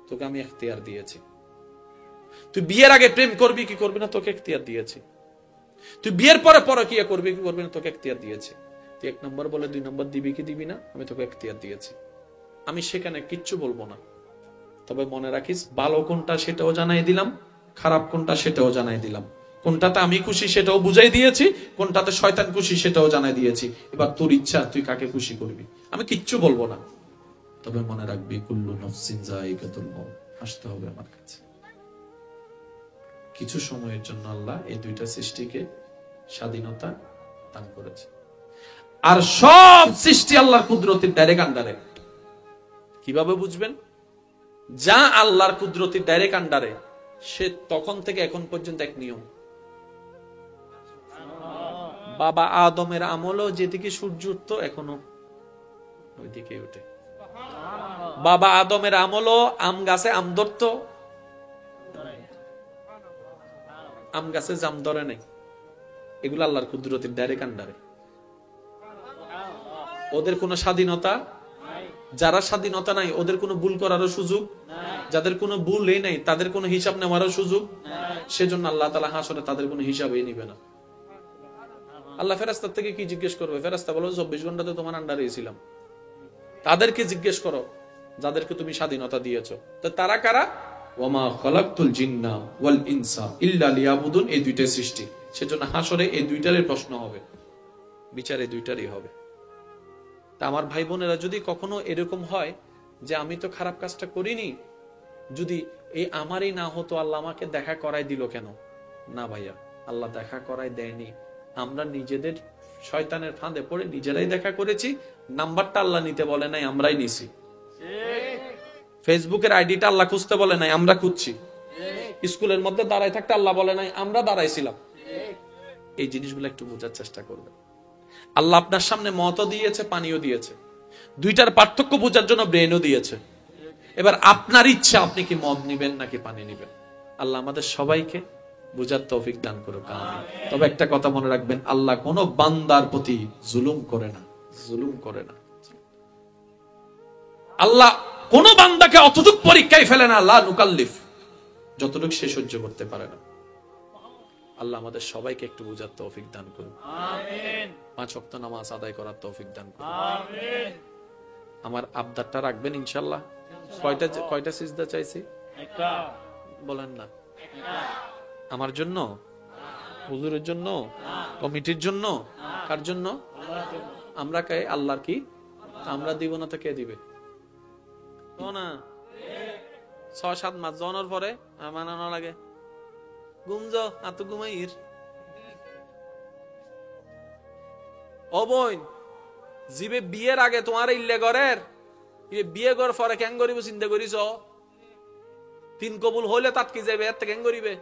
তোকে আমি এখতিয়ার দিয়েছি। তুই বিয়ের আগে প্রেম করবি কি করবি না, তোকে এখতিয়ার দিয়েছি। তুই বিয়ের পরে পরকিয়া করবি কি করবি না, তোকে এখতিয়ার দিয়েছি। তুই 1 নম্বর বলে 2 নম্বর দিবি কি দিবি না, আমি তোকে এখতিয়ার দিয়েছি। আমি সেখানে কিচ্ছু বলবো না। তবে মনে রাখিস, ভালো কোনটা সেটাও জানাই দিলাম, খারাপ কোনটা সেটাও জানাই দিলাম। কোনটাতে আমি খুশি সেটাও বুঝাই দিয়েছি, কোনটাতে শয়তান খুশি সেটাও জানাই দিয়েছি। এবার তোর ইচ্ছা, তুই কাকে খুশি করবি, আমি কিচ্ছু বলবো না। তবে মনে রাখবি, কুল্লু নাফসিন যায়িকাতুল মউত, আসতে হবে আমার কাছে। কিছু সময়ের জন্য আল্লাহ এই 2টা সৃষ্টিকে স্বাধীনতা দান করেছে। আর সব সৃষ্টি আল্লাহর কুদরতের ডাইরেক্ট আন্ডারে। কিভাবে বুঝবেন? যা আল্লাহর কুদরতের ডাইরেক্ট আন্ডারে, সে তখন থেকে এখন পর্যন্ত এক নিয়ম। বাবা আদমের আমলও যেদিকে সূর্য উঠতো, এখনো ওইদিকে উঠে। বাবা আদমের আমলও আম গাছে আম ধরতো, আম গাছে জাম ধরে নাই। এগুলো আল্লাহর কুদরতের ডাইরেক্ট আন্ডারে। ওদের কোনো স্বাধীনতা, যারা স্বাধীনতা নাই ওদের কোনো ভুল করারও সুযোগ, যাদের কোনো ভুলই নাই তাদের কোনো হিসাব নেওয়ারও সুযোগ। সেজন্য আল্লাহ তাআলা হাসরে তাদের কোনো হিসাবই নিবে না। আল্লাহ ফেরেশতার থেকে কি জিজ্ঞেস করবে? ফেরেশতা বলো 24 ঘন্টা তো তোমার আন্ডারে ছিলাম। তাদেরকে জিজ্ঞেস করো যাদেরকে তুমি স্বাধীনতা দিয়েছো। তো তারা কারা? ওয়ামা খালাকতুল জিন্না ওয়াল ইনসা ইল্লা লিয়াবুদুন, এই 2টা সৃষ্টি। সেজন্য হাসরে এই 2টারই প্রশ্ন হবে, বিচার এই 2টারই হবে। তা আমার ভাই বোনেরা, যদি কখনো এরকম হয় যে আমি তো খারাপ কাজটা করিনি, যদি এই আমারই না হতো, আল্লাহ আমাকে দেখা করাই দিল কেন? না ভাইয়া, আল্লাহ দেখা করাই দেয়নি। আমরা নিজেদের শয়তানের ফাঁদে পড়ে নিজেরাই দেখা করেছি। নাম্বারটা আল্লাহ নিতে বলে নাই, আমরাই নিছি। ফেসবুকের আইডিটা আল্লাহ খুঁজতে বলে নাই, আমরা খুঁজছি। স্কুলের মধ্যে দাঁড়ায় থাকতে আল্লাহ বলে নাই, আমরা দাঁড়াইছিলাম। এই জিনিসগুলো একটু বোঝার চেষ্টা করবেন। আল্লাহ আপনার সামনে মতও দিয়েছে, পানিও দিয়েছে। 2টার পার্থক্য বোঝার জন্য ব্রেনও দিয়েছে। এবার আপনার ইচ্ছা, আপনি কি মদ নিবেন নাকি পানি নিবেন। আল্লাহ আমাদের সবাইকে বুঝার তৌফিক দান করুক, আমিন। তবে একটা কথা মনে রাখবেন, আল্লাহ কোন বান্দার প্রতি জুলুম করে না, জুলুম করে না। আল্লাহ কোন বান্দাকে অতটুক পরীক্ষায় ফেলে না, লা নুকাল্লিফ, যতটুক সে সহ্য করতে পারে না। আল্লাহ আমাদের সবাইকে একটু বুঝার তৌফিক দান করুন, আমিন। 5 ওয়াক্ত নামাজ আদায় করার তৌফিক দান করুন, আমিন। আমার আবদারটা রাখবেন ইনশাআল্লাহ। কয়টা সিজদা চাইছি? একটা। বলেন না। আমার জন্য, হুজুরের জন্য, কমিটির জন্য, কার জন্য? আমরা কে? আল্লাহর কি? আমরা দিব না তো কে দিবে? না 6-7 মাস জনের পরে মানানো লাগে, গুমজ আত ঘুমাইর। ও বোন, জিবে বিয়ের আগে তোমার ইল্লে গরের, বিয়ে করার পরে কেন করিব চিন্তা করিস? 3 কবুল হইলে তাত কি যাবে, এর থেকে কেন করিবে?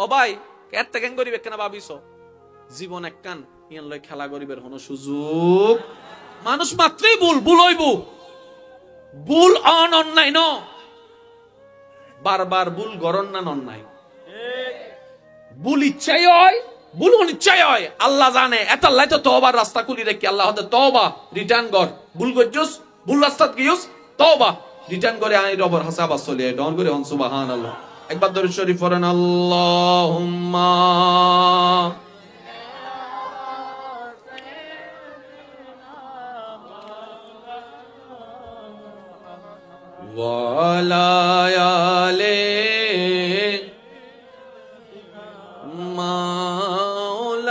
ও ভাই, এর থেকে কেন করিবে কেন ভাবিস? জীবন একখান, ইয়ান লই খেলা করিবের কোনো সুযোগ। মানুষ মাত্রই ভুল, ভুল হইব, ভুল অন্যায় ন, বারবার ভুল গরন না অন্যায়। ভুল ইচ্ছাই হয়, ভুল অনিচ্ছাই হয়, আল্লাহ জানে। এত আল্লাহ তো তওবার রাস্তা খুলি রেখে, আল্লাহ হতে তওবা রিটার্ন কর। ভুল করছস, ভুল রাস্তাত গিয়স, তওবা রিটার্ন করে আই রবর হাসাব চলে ডন করে হন সুবহানাল্লাহ। একবার দরুদ শরীফ পড়েন, আল্লাহুম্মা ওয়ালা আলে মাওলানা।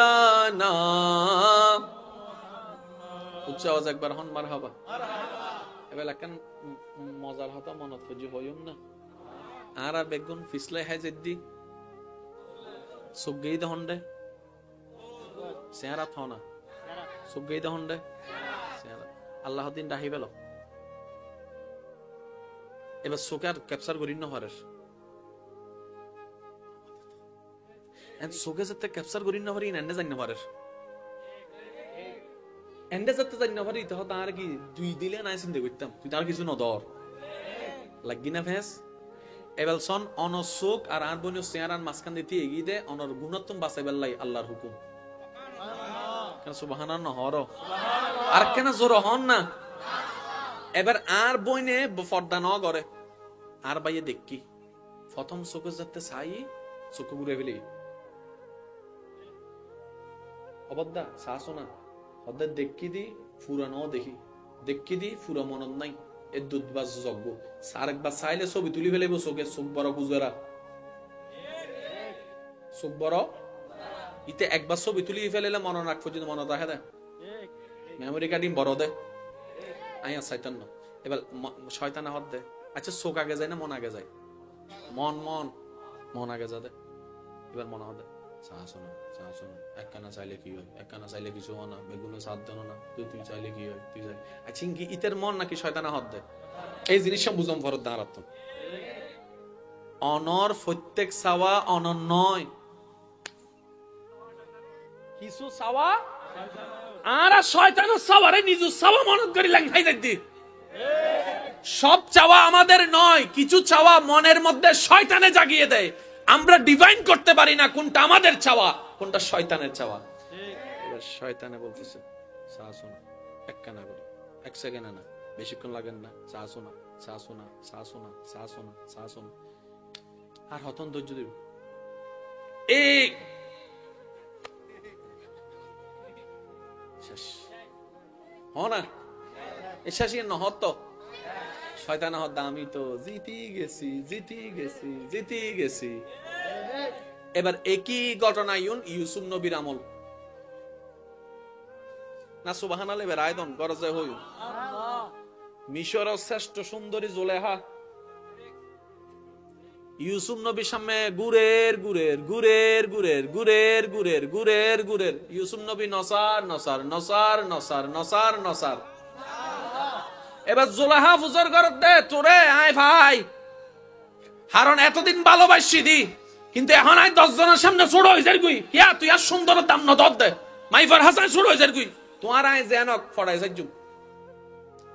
উচ্চ আওয়াজ একবার হন মারহাবা। এবার একখান মজার হতা মনত খুঁজি হইম না। আর বেগুন ফিসলাই হাই জেদ্দি সুগেই দহন দে চেহারা থনা সুগেই দহন দে চেহারা আল্লাহ দিন ডাহি পেল। এবার চোখে আর ক্যাপচার করি না হরের চোখে যাতে ক্যাপচার করি না পারি এন্ডে জানি না পারে এন্ডে যাতে জানি না পারি তখন তার কি দুই দিলে নাই চিন্তা করতাম তুই তার কিছু নদর লাগি না ফেস এবার সন অনসুক আর আর বনি চেয়ারান মাঝখান দিতে এগিয়ে দে অনর গুণাত্তম বাঁচাইবার লাই আল্লাহর হুকুম কেন সুবহানাল্লাহ নহর আর কেন জোর হন না এবার আর বইনে পর্দা ন করে আর বাইয়ে দেখি প্রথম চোখে যাতে চাই চোখে ঘুরে ফেলি অবদ্দা চাষো না হদ্দা দেখি দি ফুরা ন দেখি দি ফুরা মনত নাই এ দুধবাজ যজ্ঞ সার একবার চাইলে ছবি তুলি ফেলাইব চোখে চোখ বড় গুজরা চোখ বড় ইতে একবার ছবি তুলি ফেলাইলে মনে রাখ পর্যন্ত মনে রাখে দে মেমোরি কার্ডিং বড় দে আইয়া শয়তান না এবার শয়তান হদ দে আচ্ছা চোখ আগে যায় না মন আগে যায় মন আগে যা দে এবার মনে হদে চাষো না এক কানা চাইলে কি হয় এক কানা চাইলে কিছু হয় না বেগুলো সাথ দেন না তুই চাইলে কি হয় তুই চাই আচ্ছা কি ইতের মন নাকি শয়তানা হদ দে এই জিনিসটা বুঝম ফরত দাঁড়াত অনর প্রত্যেক চাওয়া অনর নয় কিছু চাওয়া আর শয়তানের চাওয়ারে নিজু চাওয়া মনত করি লাগাই যাই সব চাওয়া আমাদের নয় কিছু চাওয়া মনের মধ্যে শয়তানে জাগিয়ে দেয় আমরা ডিভাইন করতে পারি না কোনটা আমাদের চাওয়া কোনটা শয়তানের চাওয়া এবার শয়তানে বলতেছে চাষো না এক কানা করি এক সেকেন্ড না বেশিক্ষণ লাগেন না চাষো না আর হতন ধৈর্য দিব এই শেষ হ না শেষই নহত শয়তান হদ্দা আমি তো জিতি গেছি এবার একই ঘটনা ইউসুফ নবীর আমল না সুবহানাল্লাহ এবার আয়দন গরজে হই মিশরের শ্রেষ্ঠ সুন্দরী জুলেখা ইউসুফ নবীর সামনে গুরের ইউসুফ নবী নসার এবার জুলেখা ফুজর করত দে তোরে আয় ভাই হারন এতদিন ভালোবাসি দি কিন্তু এখন আয় 10 জনের সামনে ছোট হয়ে যার গুই ইয়া তুই আর সুন্দর দাম না দর দে মাইফার হাসান ছোট হয়ে যার গুই তোমার আয় জেনক ফড়াই যাইজু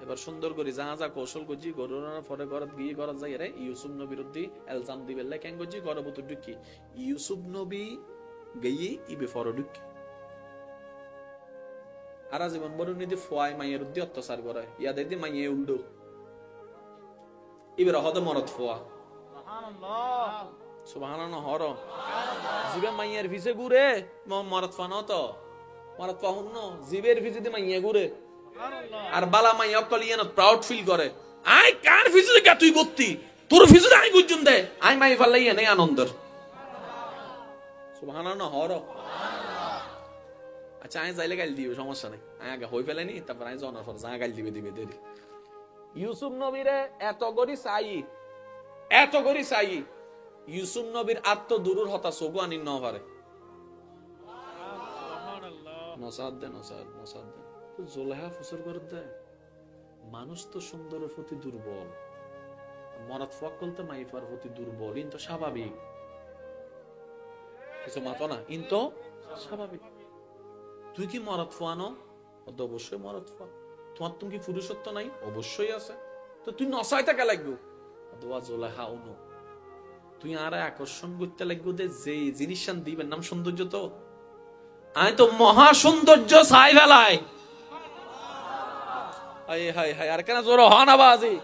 এবার সুন্দর করে যা কৌশল গজি গরুরার পরে গরত গিয়ে গরত যাই রে ইউসুফ নবীর উদ্দি এলজাম দিবেলে কেন গজি গরবত ঢুকি ইউসুফ নবী গিয়ে ইবে ফর ঢুকি আর জীবন বড় নিদি ফয় মাইয়ের উদ্দি অত্যাচার করে ইয়া দেদি মাইয়ে উল্টো ইবে রহদ মরত ফোয়া সুবহানাল্লাহ হর জিবে মাইয়ের ভিসে ঘুরে মরত ফানো তো মরত ফাহুন ন জিবের ভিসে দি মাইয়ে ঘুরে আর বালা মাই অকল ইয়ান প্রাউড ফিল করে আই কার ভিসে কা তুই গত্তি তোর ভিসে আই গুজুন দে আই মাই ফালাই এনে আনন্দর সুবহানাল্লাহ হর আচ্ছা আই যাইলে গাল দিও সমস্যা নাই আই আগে হই ফেলেনি তারপর আই জনার পর যা গাল দিবে দেরি ইউসুফ নবীরে এত গরি চাই ইউসুফ নবীর আত্ম দুরুর হতা সগু আনি ন পারে নসাদ দে তো জুলেখা ফুসর করে দে মানুষ তো সুন্দরের প্রতি দুর্বল মরাত ফকল তো মাইফার প্রতি দুর্বল ইন তো স্বাভাবিক কিছু মাতো না ইন তো স্বাভাবিক তুই কি মরাত ফুয়ানো অবশ্যই মরাত ফুয়া তোমার তুমি কি পুরুষত্ব নাই অবশ্যই আছে তো তুই নসাইটা কে লাগবো দোয়া জুলেখা উনো তুই আর আকর্ষণ করতে লাগবো যে জিনিস দিবেন নাম সৌন্দর্য তো আয় তো মহা সৌন্দর্য ছাই ফেলায় আর কেন জোর হন আবাজি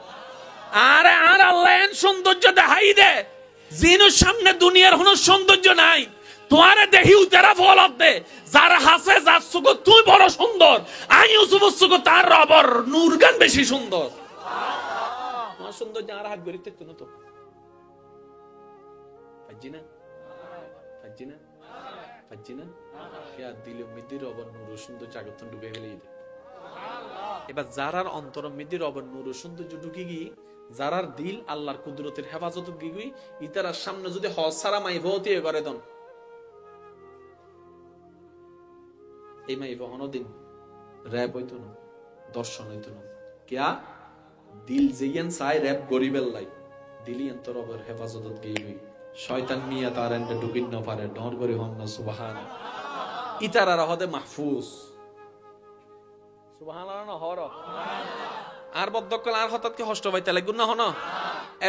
আর আল্লাহ সৌন্দর্য দেখাই দে জিনুর সামনে দুনিয়ার কোন সৌন্দর্য নাই তোমারে দেখি উতারা ফল দে যারা হাসে যার সুখ তুই বড় সুন্দর আই ইউসুফ সুখ তার রবর নূরগান বেশি সুন্দর তোমার সৌন্দর্য আর হাত গড়িতে তো না তো ফাজিনা ইয়া দিল মিদির রবর নূর সুন্দর জাগতন ডুবে ফেলে দে এবার যারার অন্তর মিদির রবর নূর সৌন্দর্য ঢুকে গিয়ে যারার দিল আল্লাহর কুদরতের হেফাজত গিয়ে ইতারার সামনে যদি হজ সারা মাই ভৌতি করে দন এই মাই অনদিন র‍্যাব হইতো না দর্শন হইতো না কিয়া দিল যেইয়ান চাই র‍্যাব গরিবের লাই দিলি অন্তর রবের হেফাজত গিয়ে শয়তান মিয়া তার এন্ডে ঢুকিন না পারে ডর করে হন না সুবহান ইতারার হদে মাহফুজ সুবহানাল্লাহ না হর আর বদ্ধকল আর হঠাৎ কি হষ্ট পাইতে লাগুন না হন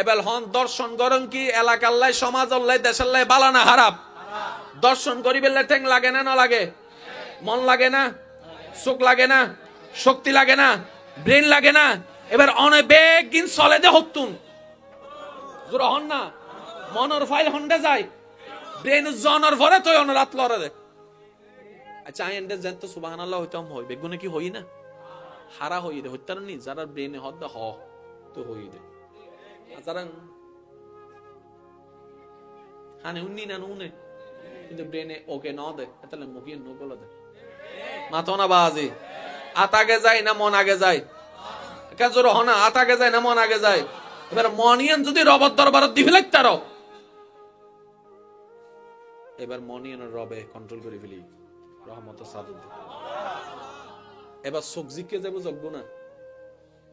এবেল হন দর্শন গরম কি এলাকাল্লাই সমাজ আল্লাহ দেশাল্লাই বালা না হারাপ দর্শন করিবেলে ঠ্যাং লাগে না লাগে মন লাগে না চোখ লাগে না শক্তি লাগে না ব্রেন লাগে না এবার অনেক বেগ দিন চলে দে হতুন জোর হন না মনের ফাইল হন্ডে যায় ব্রেন জনের ভরে তো অন রাত লড়ে দে আচ্ছা আই এন্ডে জানতো সুবহানাল্লাহ হইতাম হই বেগুনে কি হই না হারা হই দে হইতার নি যারা ব্রেনে হদ হ তো হই দে যারা হানে উন্নি না নুনে কিন্তু ব্রেনে ওকে ন দে তাহলে মুখিয়ে নো বলে দে মাথা না বাজে আতাগে যায় না মন আগে যায় কেন জোর হনা আতাগে যায় না মন আগে যায় এবার মনিয়ান যদি রবত দরবারত দি ফেলে তার এবার মনিয়ান রবে কন্ট্রোল করে ফেলি রহমত সাদুদ এবার সবজিকে যাবো যজ্ঞ না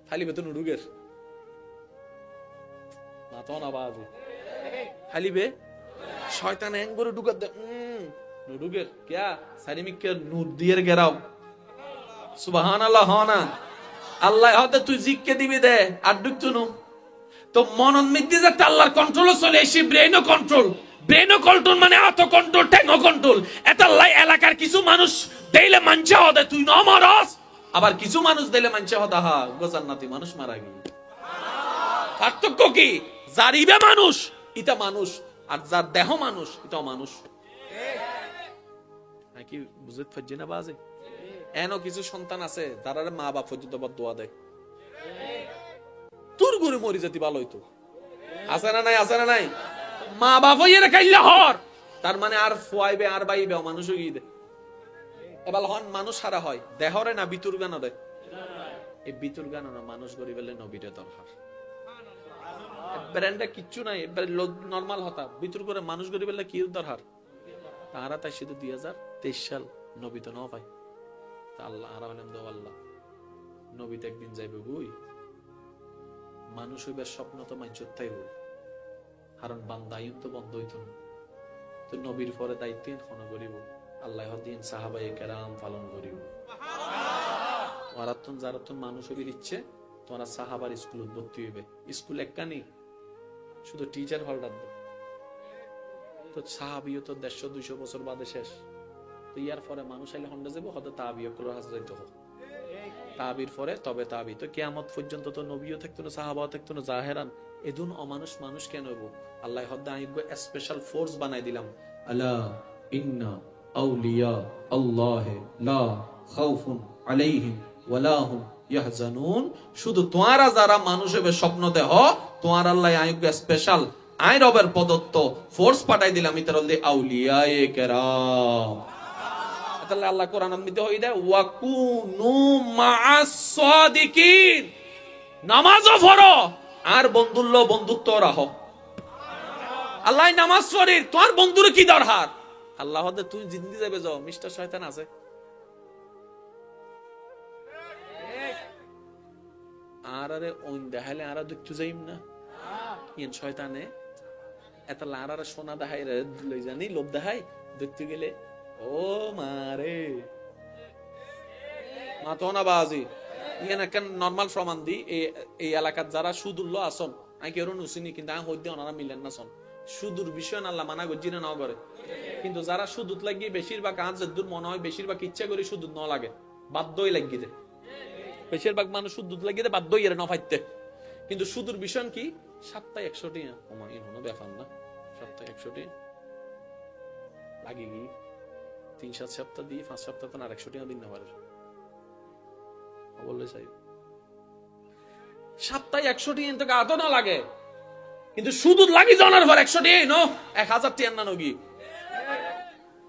খালি বেতন নুডুগের মাথা না বাজে খালি বে শয়তান হ্যাং করে ঢুকার দে নুডুগের ক্যা সারিমিককে নূর দিয়ে গেরাও সুবহানাল্লাহ হনা আল্লাহ হতে তুই জিককে দিবি দে আর ঢুকতুনু তো মনন মিদ্দি যাতে আল্লাহর কন্ট্রোল চলে এসে ব্রেনও কন্ট্রোল মানে আত কন্ট্রোল ঠ্যাংও কন্ট্রোল এতাল্লাই এলাকার কিছু মানুষ দেইলে মানছে হদে তুই ন মরস আবার কিছু মানুষ দিলে মানছে হদা হা গোজান্নাতি মানুষ মারা গেল পার্থক্য কি যার ইবে মানুষ ইটা মানুষ আর যার দেহ মানুষ ইটাও মানুষ নাকি বুঝতে পারছি না বাজে এনো কিছু সন্তান আছে যারা মা বাপ পর্যন্ত দোয়া দেয় তোর গরু মরি যেতে ভালো হইতো আছে না নাই মা বাপ হইয়ে কাইল্লা হর তার মানে আর ফুয়াইবে আর বাইবে মানুষ হই দে এবার হন মানুষ হারা হয় দেহরে না বিতুর গান দেয় এই বিতুর গান না মানুষ গরিবেলে নবীরে দরকার ব্র্যান্ডে কিচ্ছু নাই নরমাল হতা বিতুর করে মানুষ গরিবেলে কি দরকার তারা তাই শুধু 2023 সাল নবী তো ন পাই তা আল্লাহ আর হলেন দো আল্লাহ নবী তো একদিন যাইবে বুই মানুষ হইবার স্বপ্ন তো মাইজত থাইব কারণ বান্দাইন তো বন্ধ হইত না তো নবীর পরে দায়িত্ব খন করিব আল্লাহ দিন সাহাবায়ে কেরাম পালন করিব ওয়ারাতুন জারাতুন মানুষ হইবার ইচ্ছে তোমরা সাহাবার স্কুল ভর্তি হইবে স্কুল একখানি শুধু টিচার হলডার তো সাহাবিও তো 150-200 বছর বাদে শেষ তো ইয়ার পরে মানুষ আইলে হন্ডা যাবো হয়তো তাবিও করে যাইতে হোক তাবির পরে তবে তাবি তো কিয়ামত পর্যন্ত তো নবীও থাকতো না সাহাবাও থাকতো না জাহেরান এদুন অমানুষ মানুষ কেন হইব আল্লাহ হদ্দা আইগো স্পেশাল ফোর্স বানাই দিলাম আলা ইন্না আউলিয়া আল্লাহ লা খাউফুন আলাইহিম ওয়ালা হুম ইয়াহজানুন শুধু তোমরা যারা মানুষ হবে স্বপ্ন দেহ তোমার আল্লাহ আইগো স্পেশাল আই রবের প্রদত্ত ফোর্স পাঠাই দিলাম ইতারলদি আউলিয়ায়ে কেরাম তাহলে আল্লাহ কোরআনের মধ্যে হই দেয় ওয়াকুনু মাআস সাদিকিন নামাজও পড়ো আর বন্ধুত্ব রাখো আল্লাহ নামাজ পড়ি তোর বন্ধুর কি দরকার আল্লাহ হদে তুই জিন্দি যাবে যাও মিস্টার শয়তান আছে আর আরে ওই দেখাইলে আর দেখতে যাইম না ইন শয়তানে এত লারারে সোনা দেখাই রে লই জানি লোভ দেখাই দেখতে গেলে ও মারে মাতনা বাজি ইয়ে না কেন নরমাল প্রমাণ দি এই এলাকার যারা সুদুল্লো আসন আমি কেউ নুসিনি কিন্তু আমি হইতে ওনারা মিলেন না সন সুদূর বিষয় আল্লাহ মানা গজিনে নাও করে কিন্তু যারা সুদুত লাগিয়ে বেশিরভাগ আজ দূর মনে হয় বেশিরভাগ ইচ্ছা করে সুদুত ন লাগে বাধ্যই লাগিয়ে দেয় বেশিরভাগ মানুষ সুদুত লাগিয়ে দেয় বাধ্যই এর ন ফাইতে কিন্তু সুদূর বিষয় কি সপ্তাহে 100 টাকা ওমা ইনো ব্যাপার না সপ্তাহে 100 টাকা লাগি কি 3-7 সপ্তাহ দিয়ে 5 সপ্তাহ তো আর 100 টাকা দিন না পারে বললে চাই সপ্তাহে 100 টাকা তো গাতো না লাগে কিন্তু শুধু লাগি জানার পর 100 টাকা নো 1000 টাকা না নগি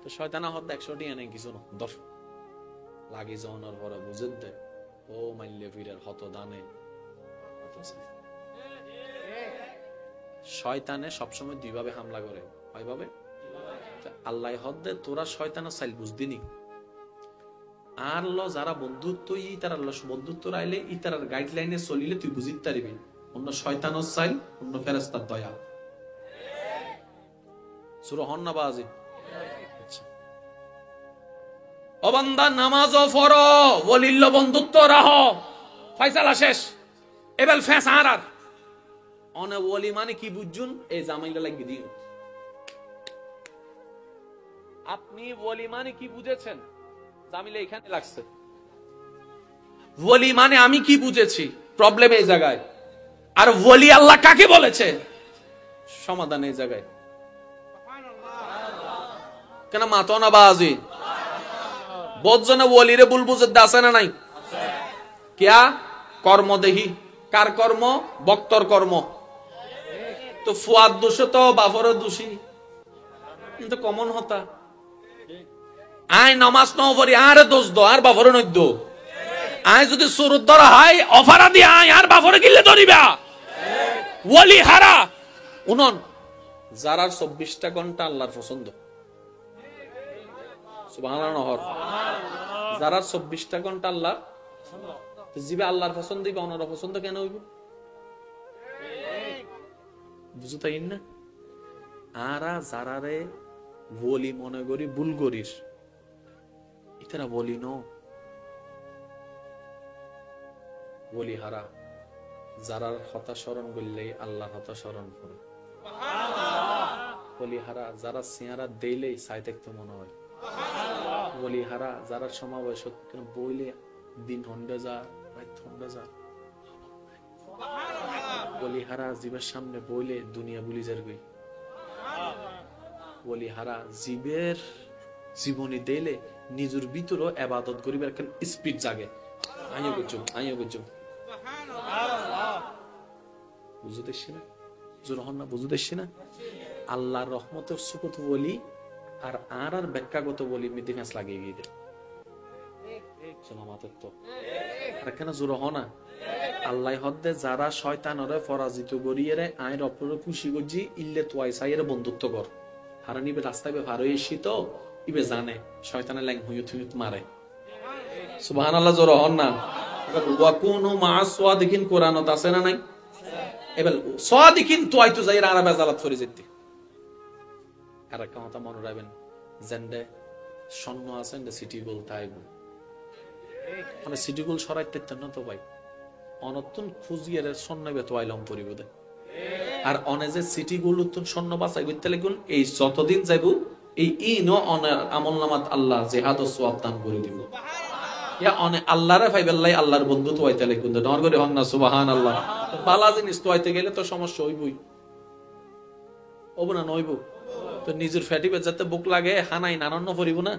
তো শয়তানা হদ 100 টাকা নেই কিছু না দশ লাগি জানার পর বুঝে দে ও মাইলে ফিরের হত দানে শয়তানে সবসময় দুই ভাবে হামলা করে কয়ভাবে আল্লাহ হদ্দে তোরা শয়তানের চাইল বুঝদিনি আর ল যারা বন্ধুত্ব তারা বন্ধুত্ব রাইলে তার গাইডলাইনে চলিলে তুই বুঝিতে পারবি অন্য শয়তানের চাইল অন্য ফেরেশতার দয়া সুরহন না বাজি। ও বান্দা নামাজও পড়ো, ওলিল্ল বন্ধুত্ব রাখো, ফয়সালা শেষ। এবেল ফেস আর অনে ওলি মানে কি বুঝুন, এই জামাইলা লাগিয়ে দিও। আপনি ওলি মানে কি বুঝেছেন? জামিলে এখানে লাগছে। ওলি মানে আমি কি বুঝেছি, প্রবলেম এই জায়গায়। আর ওলি আল্লাহ কাকে বলেছে, সমাধান এই জায়গায়। কেন মাতো না বাজি? বোঝনে ওলিরে ভুল বুঝতে আছে না নাই? কিয়া কর্ম দেহি, কার কর্ম? বক্তর কর্ম। তো ফুয়াদ দোষ তো বাফর দোষী, কিন্তু কমন হতা আই নমাজ ন পড়ি আর দোষ দো, আর বাফর নদ্য। আই যদি সুরত ধরা হয় অফারা দিয়ে আই আর বাফরে গিলে ধরিবা। ওলি হারা উনন যারার 24টা ঘন্টা আল্লাহর পছন্দ। সুবহানাল্লাহ। যারার 24টা ঘন্টা আল্লাহ জিবে আল্লাহর পছন্দ দিবে, অন্যর পছন্দ কেন হইব? বুঝো তাই না? আরা যারারে বলি মনে করি ভুল করিস, ইতারা বলি ন বলি হারা। যারার হতা স্মরণ করলে আল্লাহ হতা স্মরণ করে। বলি হারা যারা সিয়ারা দেইলেই সাই দেখতে মনে হয়। বলি হারা যারা সমাবেশ বইলে দিন হন্ডা যা, রাত হন্ডা যা। বলি হারা জীবের সামনে বইলে দুনিয়া ভুলি যাবে। বলি হারা জীবের জীবনী দিলে নিজের ভিতরও ইবাদত করিবার একটা স্পিড জাগে। আইও বুঝছো, আইও বুঝছো। বুঝতেছি না? জোরহন না বুঝতেছি না? আল্লাহর রহমতের সুকত বলি আর আর ব্যাখ্যাগত বলি মিদি ফ্যাঁস লাগিয়ে গিয়ে দেয়। কেন জোরহ না? আল্লাহ হদ্দে যারা শয়তানরে পরাজিত করিয়ে আইন অপরে খুশি করছি ইল্লে তোয়াই সাইয়ের বন্ধুত্ব কর। হারা নিবে রাস্তায় ভার এসি তো ইবে জানে শয়তানের ল্যাং হুইয়ত হুইয়ত মারে। সুবহানাল্লাহ জোরহন না? ওয়াকুনু মা সাদিকিন কোরআনত আছে না নাই? এবার সাদিকিন তোয়াই তো যাই আরাবে জালাত করে যেতে। আর একটা কথা মনে রাখবেন, জেন্ডে স্বর্ণ আছেন সিটি গোল তাই মানে সিটি গোল সরাইতে না তো ভাই অনতুন খুঁজিয়ে স্বর্ণ বেতোয়াইলাম পরিবোধে। আর অনে যে সিটি গোল স্বর্ণ বাঁচাই করতে লাগুন, এই যতদিন যাইব এই আমল নামাত আল্লাহ জেহাদ ও সোয়াব দান করে দিব। ইয়া অনে আল্লাহরে ফাইবেল্লাই আল্লাহর বন্ধু তো হইতে লাগুন ডর করে হন না। সুবহানাল্লাহ। বালা জিনিস তো হইতে গেলে তো সমস্যা হইবই, হবো না নইব? তো নিজের ফ্যাটি যাতে বুক লাগে হানাই নানান্ন পরিব না।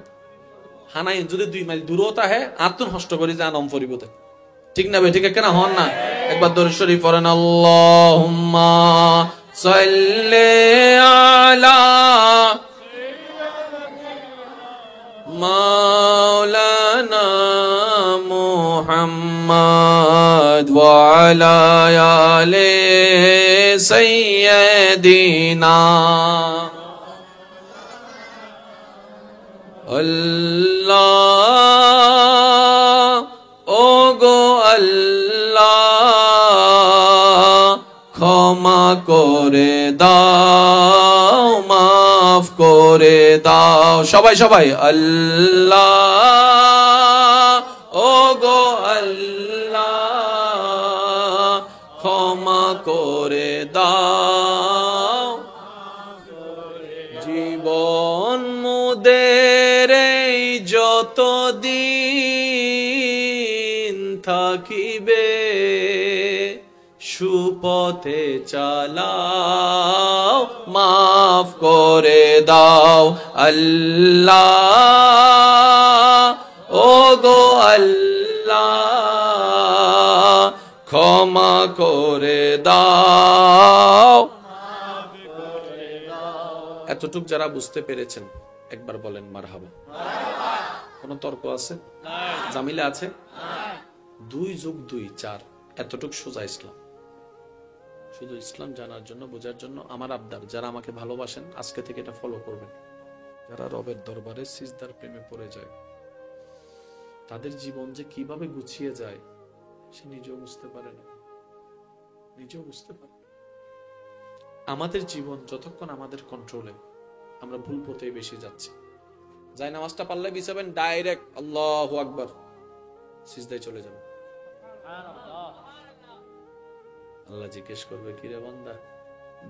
হানাই যদি 2 মাইল দূরও তাহে আত্মন হষ্ট করি যে আনম পরিব, ঠিক না? ঠিক কেন হন না? একবার দরুদ শরীফ পড়েন, আল্লাহুম্মা সাল্লি আলা মাওলানা মুহাম্মদ ওয়া আলা আলি সাইয়্যিদিনা। আল্লাহ ও গো আল্লাহ ক্ষমা করে দাও, মাফ করে দাও। সবাই সবাই আল্লাহ ও গো আল্লাহ ক্ষমা করে দাও। জীবন মুদের যতদিন থাকিবে সুপথে চালাও, মাফ করে দাও আল্লাহ ও গো আল্লাহ ক্ষমা করে দাও। এতটুক যারা বুঝতে পেরেছেন একবার বলেন মারহাবা। কোন তর্ক আছে? জামিলা আছে? 2 যোগ 2 4। এতটুক সোজা ইসলাম। শুধু ইসলাম জানার জন্য, বোঝার জন্য আমার আবদার, যারা আমাকে ভালোবাসেন আজকে থেকে এটা ফলো করবেন। যারা রবের দরবারে সিজদার প্রেমে পড়ে যায় তাদের জীবন যে কিভাবে গুছিয়ে যায় সে নিজেও বুঝতে পারে না, নিজেও বুঝতে পারে। আমাদের জীবন যতক্ষণ আমাদের কন্ট্রোলে, আমরা ভুল পথে বেশি যাচ্ছি। যাই নামাজটা পারলে বিছাবেন, ডাইরেক্ট আল্লাহু আকবার সিজদায় চলে যাবেন। আল্লাহ জিজ্ঞেস করবে, কি রে বান্দা,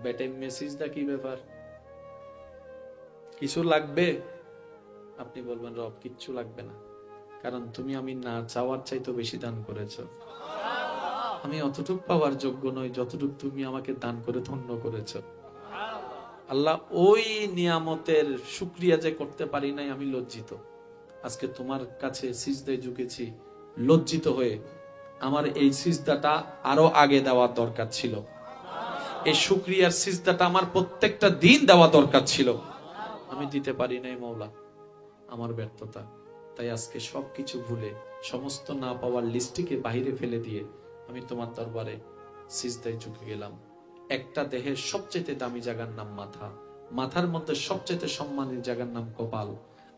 বেটাইম সিজদা কি ব্যাপার, কিছু লাগবে? আপনি বলবেন, রব কিচ্ছু লাগবে না, কারণ তুমি আমি না চাওয়ার চাইতে বেশি দান করেছো। আমি অতটুক পাওয়ার যোগ্য নই যতটুক তুমি আমাকে দান করে ধন্য করেছো। আল্লাহ, ওই নিয়ামতের শুকরিয়া যে করতে পারি নাই, আমি লজ্জিত। আজকে তোমার কাছে সিজদায় ঝুঁকেছি লজ্জিত হয়ে। আমার এই সিজদাটা আরো আগে দেওয়া দরকার ছিল, এই শুকরিয়ার সিজদাটা আমার প্রত্যেকটা দিন দেওয়া দরকার ছিল, আমি দিতে পারি নাই মওলা, আমার ব্যর্থতা। তাই আজকে সবকিছু ভুলে সমস্ত না পাওয়ার লিস্টটিকে বাইরে ফেলে দিয়ে আমি তোমার দরবারে সিজদায় ঝুঁকে গেলাম। একটা দেহের সবচেয়ে দামি জায়গার নাম মাথা, মাথার মধ্যে সবচেয়ে সম্মানের জায়গার নাম কপাল,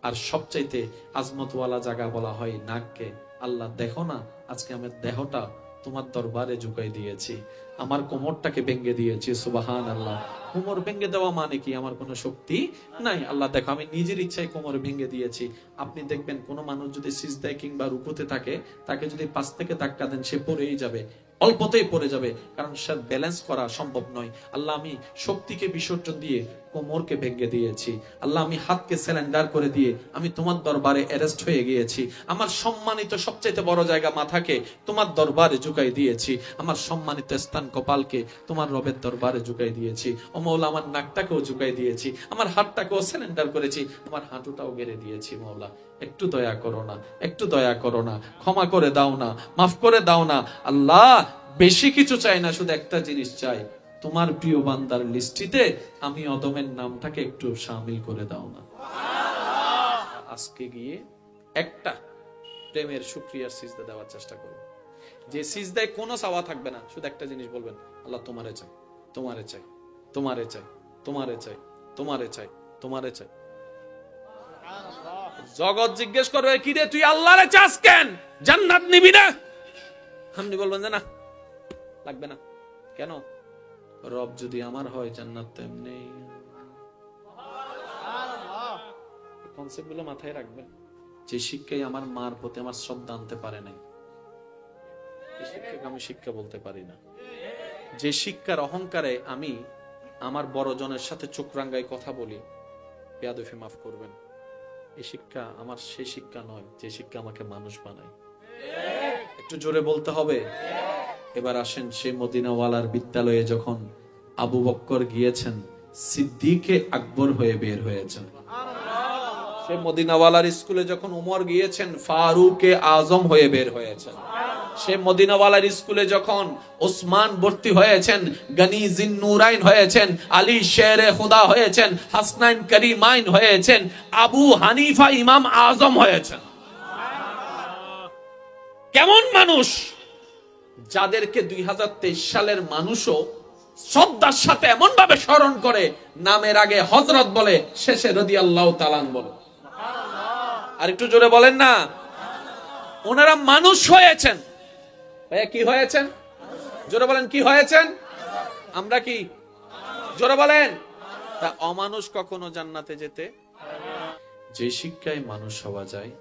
আর সবচাইতে আজমতওয়ালা জায়গা বলা হয় নাককে। আল্লাহ দেখো না, আজকে আমার দেহটা তোমার দরবারে ঝুঁকাই দিয়েছি, আমার কোমরটাকে ভেঙে দিয়েছি। সুবহান আল্লাহ। কোমর ভেঙে দেওয়া মানে কি? আমার কোনো শক্তি নাই। আল্লাহ দেখো, আমি নিজের ইচ্ছায় কোমর ভেঙে দিয়েছি। আপনি দেখবেন কোন মানুষ যদি সিজদায় কিংবা রুকুতে থাকে, তাকে যদি পাশ থেকে ধাক্কা দেন, সে পড়েই যাবে, অল্পতেই পড়ে যাবে, কারণ সে ব্যালেন্স করা সম্ভব নয়। আল্লাহ, আমি শক্তিকে বিসর্জন দিয়ে কোমরকে ভেঙে দিয়েছি। আল্লাহ, আমি হাতকে স্যালেন্ডার করে দিয়ে আমি তোমার দরবারে অ্যারেস্ট হয়ে গিয়েছি। আমার সম্মানিত সবচেয়ে বড় জায়গা মাথাকে তোমার দরবারে ঝুঁকাই দিয়েছি, আমার সম্মানিত স্থান কপালকে তোমার রবের দরবারে ঝুঁকাই দিয়েছি। ও মওলা, আমার নাকটাকেও ঝুঁকাই দিয়েছি, আমার হাতটাকেও স্যালেন্ডার করেছি, আমার হাঁটুটাও গেড়ে দিয়েছি। মওলা, একটু দয়া করো না, একটু দয়া করো না, ক্ষমা করে দাও না, মাফ করে দাও না। আল্লাহ, বেশি কিছু চাই না, শুধু একটা জিনিস চাই, তোমার প্রিয় বান্দার লিস্টিতে আমি অদমের নামটাকে একটু শামিল করে দাও না। আজকে গিয়ে একটা প্রেমের শুকরিয়ার সিজদা দেওয়ার চেষ্টা করো, যে সিজদায় কোনো চাওয়া থাকবে না, শুধু একটা জিনিস বলবেন, আল্লাহ তোমারে চাই, তোমারে চাই, তোমারে চাই, তোমারে চাই, তোমারে চাই, তোমারে চাই। জগৎ জিজ্ঞেস করবে, কি রে তুই আল্লাহরে চাস কেন, জান্নাত নিবি না? আপনি বলবেন যে না, লাগবে না। কেন? রব যদি আমার হয়, জান্নাত তো এমনি। কনসেপ্ট গুলো মাথায় রাখবেন। যে শিক্ষাই আমার মার প্রতি আমার শ্রদ্ধা আনতে পারে নাই, এই শিক্ষাকে আমি শিক্ষা বলতে পারি না। যে শিক্ষার অহংকারে আমি আমার বড় জনের সাথে চোখ রাঙ্গায় কথা বলি, বেয়াদবি মাফ করবেন, এই শিক্ষা আমার সেই শিক্ষা নয় যে শিক্ষা আমাকে মানুষ বানায়। একটু জোরে বলতে হবে। এবার আসেন, সেই মদিনাওয়ালার বিদ্যালয়ে যখন আবু বকর গিয়েছেন, সিদ্দিকে আকবর হয়ে বের হয়েছেন। সে মদিনাওয়ালার স্কুলে যখন উমর গিয়েছেন, ফারুকে আজম হয়ে বের হয়েছেন। সে মদিনাওয়ালার স্কুলে যখন ওসমান ভর্তি হয়েছেন, গনি জিন্নুরাইন হয়েছেন, আলী শেরে খুদা হয়েছেন, হাসনাইন করিমাইন হয়েছেন, আবু হানিফা ইমাম আজম হয়েছেন। কেমন মানুষ, যাদেরকে 2023 সালের মানুষও শ্রদ্ধার সাথে এমন ভাবে স্মরণ করে, নামের আগে হযরত বলে, শেষে রাদিয়াল্লাহু তাআলা বলে। আর একটু জোরে বলেন না। ওনারা মানুষ হয়েছেন। ভাইয়া কি হয়েছেন? জোরে বলেন, কি হয়েছেন? আমরা কি? জোরে বলেন। তা অমানুষ কখনো জান্নাতে যেতে? যে শিক্ষায় মানুষ হওয়া যায়,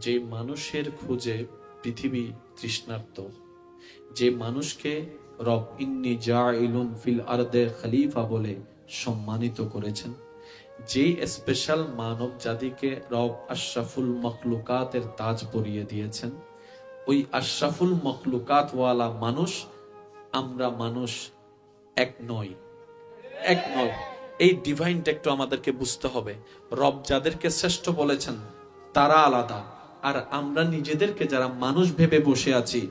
যে মানুষের খোঁজে পৃথিবী তৃষ্ণার্ত, যে মানুষকে রব ইন্নী জাইলুন ফিল আরদে খলিফা বলে সম্মানিত করেছেন, যে স্পেশাল মানব জাতিকে রব আশরাফুল মখলুকাতের তাজ পরিয়ে দিয়েছেন, ওই আশরাফুল মখলুকাত ওয়ালা মানুষ, আমরা মানুষ এক নই, এক নয়। এই ডিভাইনটা একটু আমাদেরকে বুঝতে হবে। রব যাদেরকে শ্রেষ্ঠ বলেছেন তারা আলাদা, আর আমরা নিজেদেরকে যারা মানুষ ভেবে বসে আছি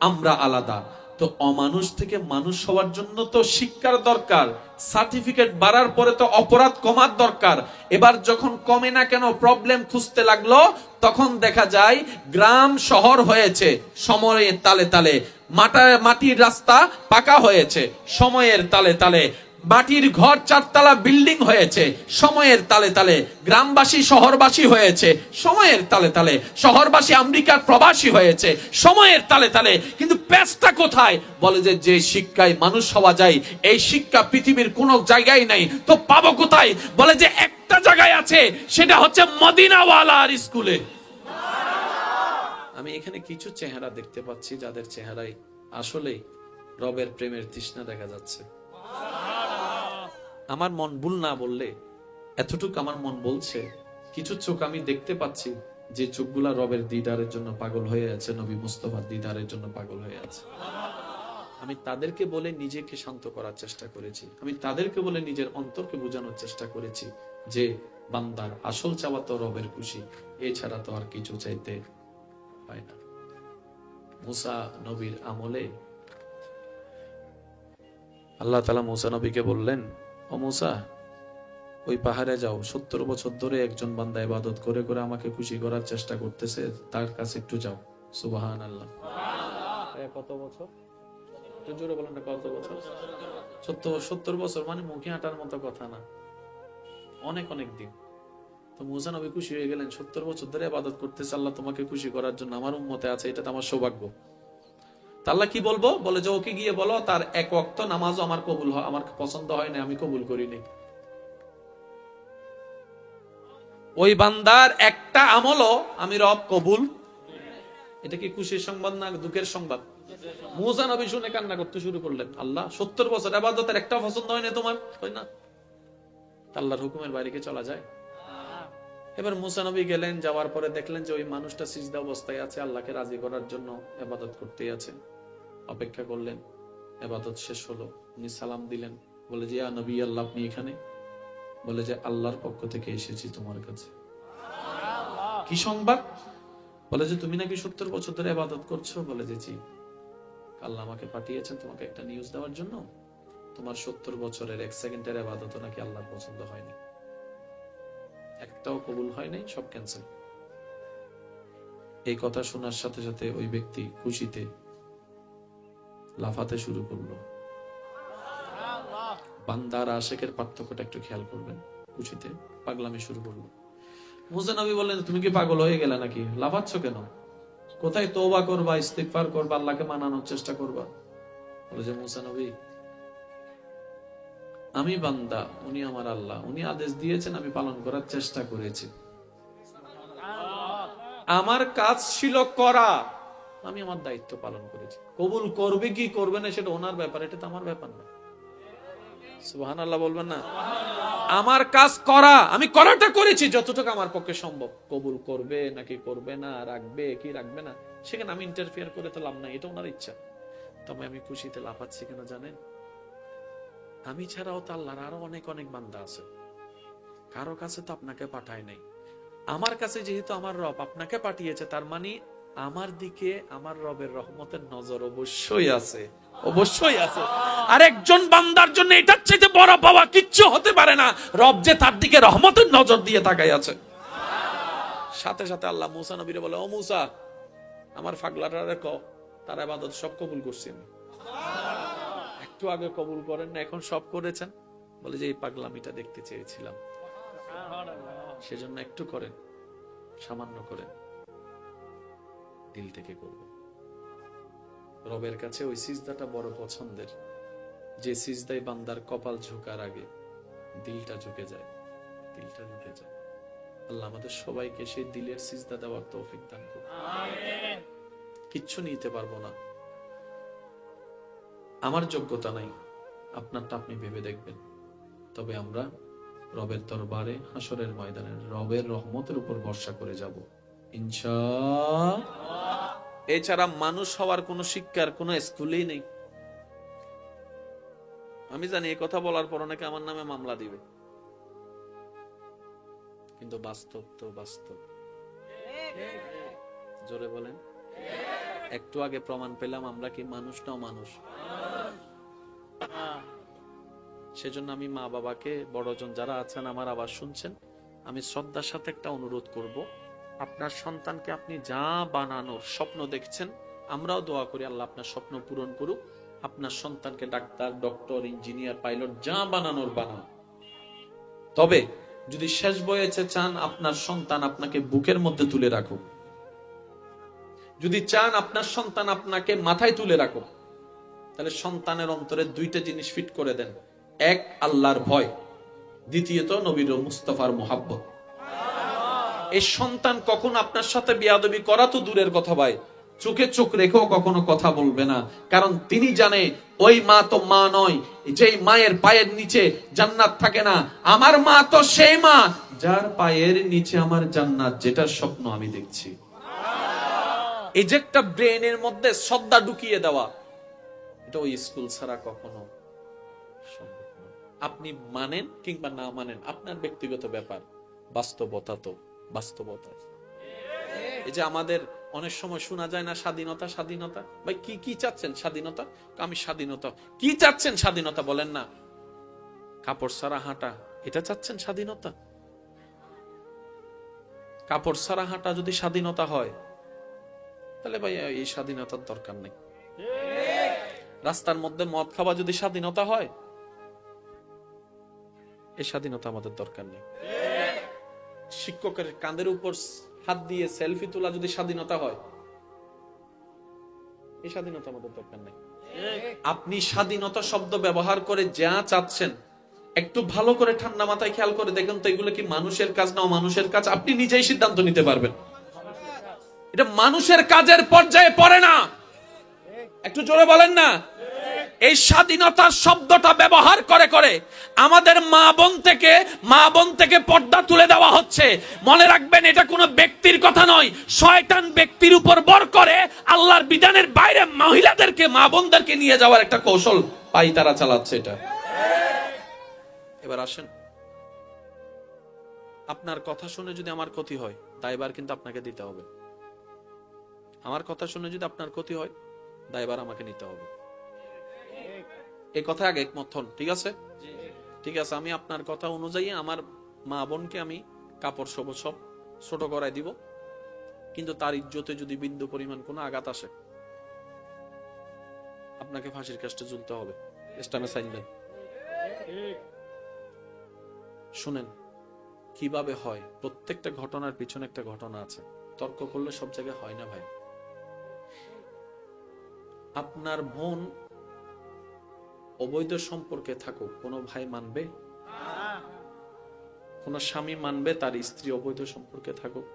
আমরা আলাদা। তো অমানুষ থেকে মানুষ হওয়ার জন্য তো শিক্ষার দরকার, সার্টিফিকেট বাড়ার পরে তো অপরাধ কমার দরকার। এবার যখন কমে না কেন প্রবলেম খুঁজতে লাগলো, তখন দেখা যায় গ্রাম শহর হয়েছে সময়ের তালে তালে, মাটির রাস্তা পাকা হয়েছে সময়ের তালে তালে, মাটির ঘর 4 তলা বিল্ডিং হয়েছে সময়ের তালে তালে, গ্রামবাসী শহরবাসী হয়েছে সময়ের তালে তালে, শহরবাসী আমেরিকার প্রবাসী হয়েছে সময়ের তালে তালে। কিন্তু পেছটা কোথায়? বলে যে শিক্ষায় মানুষ হওয়া যায় এই শিক্ষা পৃথিবীর কোন জায়গায় নাই, তো পাবো কোথায়? বলে যে একটা জায়গায় আছে, সেটা হচ্ছে মদিনাওয়ালার স্কুলে। আমি এখানে কিছু চেহারা দেখতে পাচ্ছি যাদের চেহারায় আসলেই রবের প্রেমের তৃষ্ণা দেখা যাচ্ছে। আমার মন ভুল না বললে এতটুকু আমার মন বলছে, কিছু চোখ আমি দেখতে পাচ্ছি যে চোখগুলা রবের দিদারের জন্য পাগল হয়ে আছে, নবী মুস্তাফার দিদারের জন্য পাগল হয়ে আছে। আমি তাদেরকে বলে নিজেকে শান্ত করার চেষ্টা করেছি, আমি তাদেরকে বলে নিজের অন্তরকে বোঝানোর চেষ্টা করেছি যে বান্দার আসল চাওয়া তো রবের খুশি, এছাড়া তো আর কিছু চাইতে হয় না। মুসা নবীর আমলে আল্লাহ তাআলা মুসা নবীকে বললেন, ও মুসা, ওই পাহাড়ে যাও, 70 বছর ধরে একজন বান্দা ইবাদত করে করে আমাকে খুশি করার চেষ্টা করতেছে, তার কাছে একটু যাও। সুবহানাল্লাহ। কত বছর? একটু জোরে বলেন না, কত বছর? 70 বছর, মানে মুখে হাঁটার মতো কথা না, অনেক অনেক দিন। তো মুসা নবী খুশি হয়ে গেলেন, 70 বছর ধরে ইবাদত করতেছে আল্লাহ তোমাকে খুশি করার জন্য, আমার উম্মতে আছে, এটা তো আমার সৌভাগ্য। আল্লাহ কি বলবো? বলে যে ওকে গিয়ে বলো তার এক ওয়াক্ত নামাজও আমার কবুল হয়, আমার পছন্দ হয় না, আমি কবুল করিনি। ওই বান্দার একটা আমলও আমি রব কবুল। এটা কি খুশির সংবাদ না দুঃখের সংবাদ? মুসা নবী শুনে কান্না করতে শুরু করলেন, আল্লাহ 70 বছর ইবাদতের একটা পছন্দ হয় না তোমার, হয় না? আল্লাহর হুকুমের বাইরে কি চলা যায়? এবার মুসা নবী গেলেন, যাওয়ার পরে দেখলেন যে ওই মানুষটা সিজদা অবস্থায় আছে, আল্লাহকে রাজি করার জন্য ইবাদত করতেই আছে। অপেক্ষা করলেন, ইবাদত শেষ হলো, উনি সালাম দিলেন, বলে যে ইয়া নবী আল্লাহ, আপনি এখানে? বলে যে আল্লাহর পক্ষ থেকে এসেছি তোমার কাছে। কি সংবাদ? বলে যে তুমি নাকি 70 বছর ধরে ইবাদত করছো। বলে যে জি, আল্লাহ আমাকে পাঠিয়েছেন তোমাকে একটা নিউজ দেওয়ার জন্য, তোমার 70 বছরের 1 সেকেন্ডের ইবাদত নাকি আল্লাহর পছন্দ হয়নি, একটাও কবুল হয় নাই, সব ক্যান্সেল। এই কথা শোনার সাথে সাথে ওই ব্যক্তি খুশিতে লাফাতে শুরু করলো। বান্দার আশেকের পার্থক্যটা একটু খেয়াল করবেন, খুশিতে পাগলামি শুরু করলো। মুসা নবী বললেন, তুমি কি পাগল হয়ে গেলে নাকি, লাফাচ্ছ কেন? কোথায় তওবা করবা, ইস্তিগফার করবা, আল্লাহকে মানানোর চেষ্টা করবা? বলে যে মুসা নবী, আমি বান্দা, উনি আমার আল্লাহ, উনি আদেশ দিয়েছেন, আমি পালন করার চেষ্টা করেছি, আমার কাজ ছিল করা, আমি আমার দায়িত্ব পালন করেছি। কবুল করবে কি করবে না সেটা ওনার ব্যাপার, এটা তো আমার ব্যাপার না। সুবহানাল্লাহ বলবেন না? আমার কাজ করা, আমি করাটা করেছি যতটুকু আমার পক্ষে সম্ভব। কবুল করবে নাকি করবে না, রাখবে কি রাখবে না, সেখানে আমি ইন্টারফিয়ার করে তো লাভ নাই, এটা ওনার ইচ্ছা। তবে আমি খুশিতে লাফাচ্ছি কেন জানেন? আমি ছাড়াও তো আল্লাহর আরো অনেক অনেক বান্দা আছে, কারো কাছে তো আপনাকে পাঠায় নাই, আমার কাছে যেহেতু আমার রব আপনাকে পাঠিয়েছে, তার মানে আমার দিকে আমার রবের রহমতের নজর অবশ্যই আছে, অবশ্যই আছে। আর একজন বান্দার জন্য এটার চাইতে বড় পাওয়া কিচ্ছু হতে পারে না, রব যে তার দিকে রহমতের নজর দিয়ে তাকাই আছে। সাথে সাথে আল্লাহ মুসা নবীরে বলে, ও মুসা, আমার ফাগলারা কও, তার ইবাদত সব কবুল করছি আমি। একটু আগে কবুল করেন না, এখন সব করেছেন। বলে যে এই পাগলামিটা দেখতে চেয়েছিলাম, সেজন্য একটু করেন, সামান্য করেন, দিল থেকে করবেন। রবের কাছে ওই সিজদাটা বড় পছন্দের, যে সিজদায় বান্দার কপাল ঝুঁকার আগে দিলটা ঝুঁকে যায়, দিলটা ঝুঁকে যায়। আল্লাহ আমাদের সবাইকে সেই দিলের সিজদা দেওয়ার তৌফিক দান করুন। আমিন। কিচ্ছু নিতে পারবো না, আমার যোগ্যতা নাই, আপনারটা আপনি ভেবে দেখবেন। তবে আমরা রবের দরবারে হাসরের ময়দানে রবের রহমতের উপর ভরসা করে যাব ইনশাআল্লাহ। এছাড়া মানুষ হওয়ার কোন শিক্ষার কোন স্কুলেই নেই। আমি জানি এই কথা বলার পর অনেকে আমার নামে মামলা দিবে, কিন্তু বাস্তব তো বাস্তব। জোরে বলেন। একটু আগে প্রমাণ পেলাম আমরা কি মানুষ না মানুষ। সেজন্য আমি মা বাবাকে, বড়জন যারা আছেন আমার আওয়াজ শুনছেন, আমি শ্রদ্ধার সাথে একটা অনুরোধ করব, আপনার সন্তানকে আপনি যা বানানোর স্বপ্ন দেখছেন, আমরাও দোয়া করি আল্লাহ আপনার স্বপ্ন পূরণ করুক। আপনার সন্তানকে ডাক্তার, ডক্টর, ইঞ্জিনিয়ার, পাইলট যা বানানোর বানান। তবে যদি শেষ বয়সে চান আপনার সন্তান আপনাকে বুকের মধ্যে তুলে রাখুক, যদি চান আপনার সন্তান আপনাকে মাথায় তুলে রাখুক, তাহলে সন্তানের অন্তরে দুইটা জিনিস ফিট করে দেন। এক, আল্লাহর ভয়। দ্বিতীয়ত নবীর মুস্তাফার মোহাব্বত। এই সন্তান কখন আপনার সাথে বেয়াদবি করা তো দূরের কথা ভাই, চোখে চোখ রেখেও কখনো কথা বলবে না। কারণ তিনি জানে ওই মা তো মা নয়, যেই মায়ের পায়ের নিচে জান্নাত থাকে না। আমার মা তো সেই মা যার পায়ের নিচে আমার জান্নাত, যেটার স্বপ্ন আমি দেখছি। এই যে একটা ব্রেনের মধ্যে শ্রদ্ধা ঢুকিয়ে দেওয়া, এটা ওই স্কুল ছাড়া কখনো সম্ভব নয়। আপনি মানেন কিংবা না মানেন আপনার ব্যক্তিগত ব্যাপার, বাস্তবতা তো বাস্তবতা। এই যে আমাদের অনেক সময় শোনা যায় না স্বাধীনতা স্বাধীনতা, ভাই কি কি চাচ্ছেন স্বাধীনতা? আমি স্বাধীনতা কি চাচ্ছেন? স্বাধীনতা বলেন না। কাপড় ছাড়া হাঁটা, এটা চাচ্ছেন স্বাধীনতা? কাপড় ছাড়া হাঁটা যদি স্বাধীনতা হয়, তাহলে ভাই এই স্বাধীনতার দরকার নেই। রাস্তার মধ্যে মদ খাওয়া যদি স্বাধীনতা হয়, এই স্বাধীনতা আমাদের দরকার নেই। শিক্ষকের কাঁধের উপর হাত দিয়ে সেলফি তোলা যদি স্বাধীনতা হয়, এই স্বাধীনতা আমাদের দরকার নেই। আপনি স্বাধীনতা শব্দ ব্যবহার করে যা চাচ্ছেন, একটু ভালো করে ঠান্ডা মাথায় খেয়াল করে দেখুন তো এগুলো কি মানুষের কাজ না অমানুষের কাজ? আপনি নিজেই সিদ্ধান্ত নিতে পারবেন। এটা মানুষের কাজের পর্যায়ে পড়ে না। একটু জোরে বলেন না। এই স্বাধীনতার শব্দটা ব্যবহার করে করে আমাদের মা বোন থেকে পর্দা তুলে দেওয়া হচ্ছে। মনে রাখবেন, এটা কোনো ব্যক্তির কথা নয়, শয়তান ব্যক্তির উপর ভর করে আল্লাহর বিধানের বাইরে মহিলাদেরকে, মা বোনদেরকে নিয়ে যাওয়ার একটা কৌশল পাই তারা চালাচ্ছে এটা। এবার আসেন, আপনার কথা শুনে যদি আমার ক্ষতি হয়, দায়ভার কিন্তু আপনাকে দিতে হবে। আমার কথা শুনে যদি আপনার ক্ষতি হয়, দায়ভার আমাকে নিতে হবে। এই কথা আগে একমত হন, ঠিক আছে? ঠিক আছে, আমি আপনার কথা অনুযায়ী আমার মা বোনকে আমি কাপড় সব ছোট করাই দিব, কিন্তু তার ইজ্জতে যদি বিন্দু পরিমাণ কোনো আঘাত আসে, আপনাকে ফাঁসির কাস্টে ঝুলতে হবে। ইসলামে সাইন দেন। শুনেন কিভাবে হয়। প্রত্যেকটা ঘটনার পিছনে একটা ঘটনা আছে। তর্ক করলে সব জায়গায় হয় না ভাই। আপনার বোন অবৈধ সম্পর্কে থাকুক, কোন ভাই মানবে? কোন স্বামী মানবে তার স্ত্রী অবৈধ সম্পর্কে থাকুক?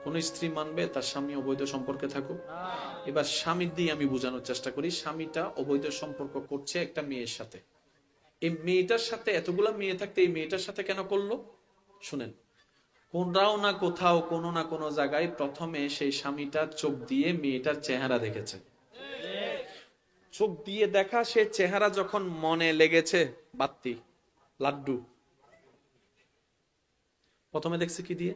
কোন স্ত্রী মানবে তার স্বামী অবৈধ সম্পর্কে থাকুক? এবার স্বামীর দিয়ে আমি বোঝানোর চেষ্টা করি। স্বামীটা অবৈধ সম্পর্ক করছে একটা মেয়ের সাথে। এই মেয়েটার সাথে, এতগুলা মেয়ে থাকতে এই মেয়েটার সাথে কেন করলো? শুনেন, কোনটাও না কোথাও কোনো না কোনো জায়গায় প্রথমে সেই স্বামীটা চোখ দিয়ে মেয়েটার চেহারা দেখেছে। চোখ দিয়ে দেখা সে চেহারা যখন মনে লেগেছে, বাত্তি লাড্ডু প্রথমে দেখছে কি দিয়ে,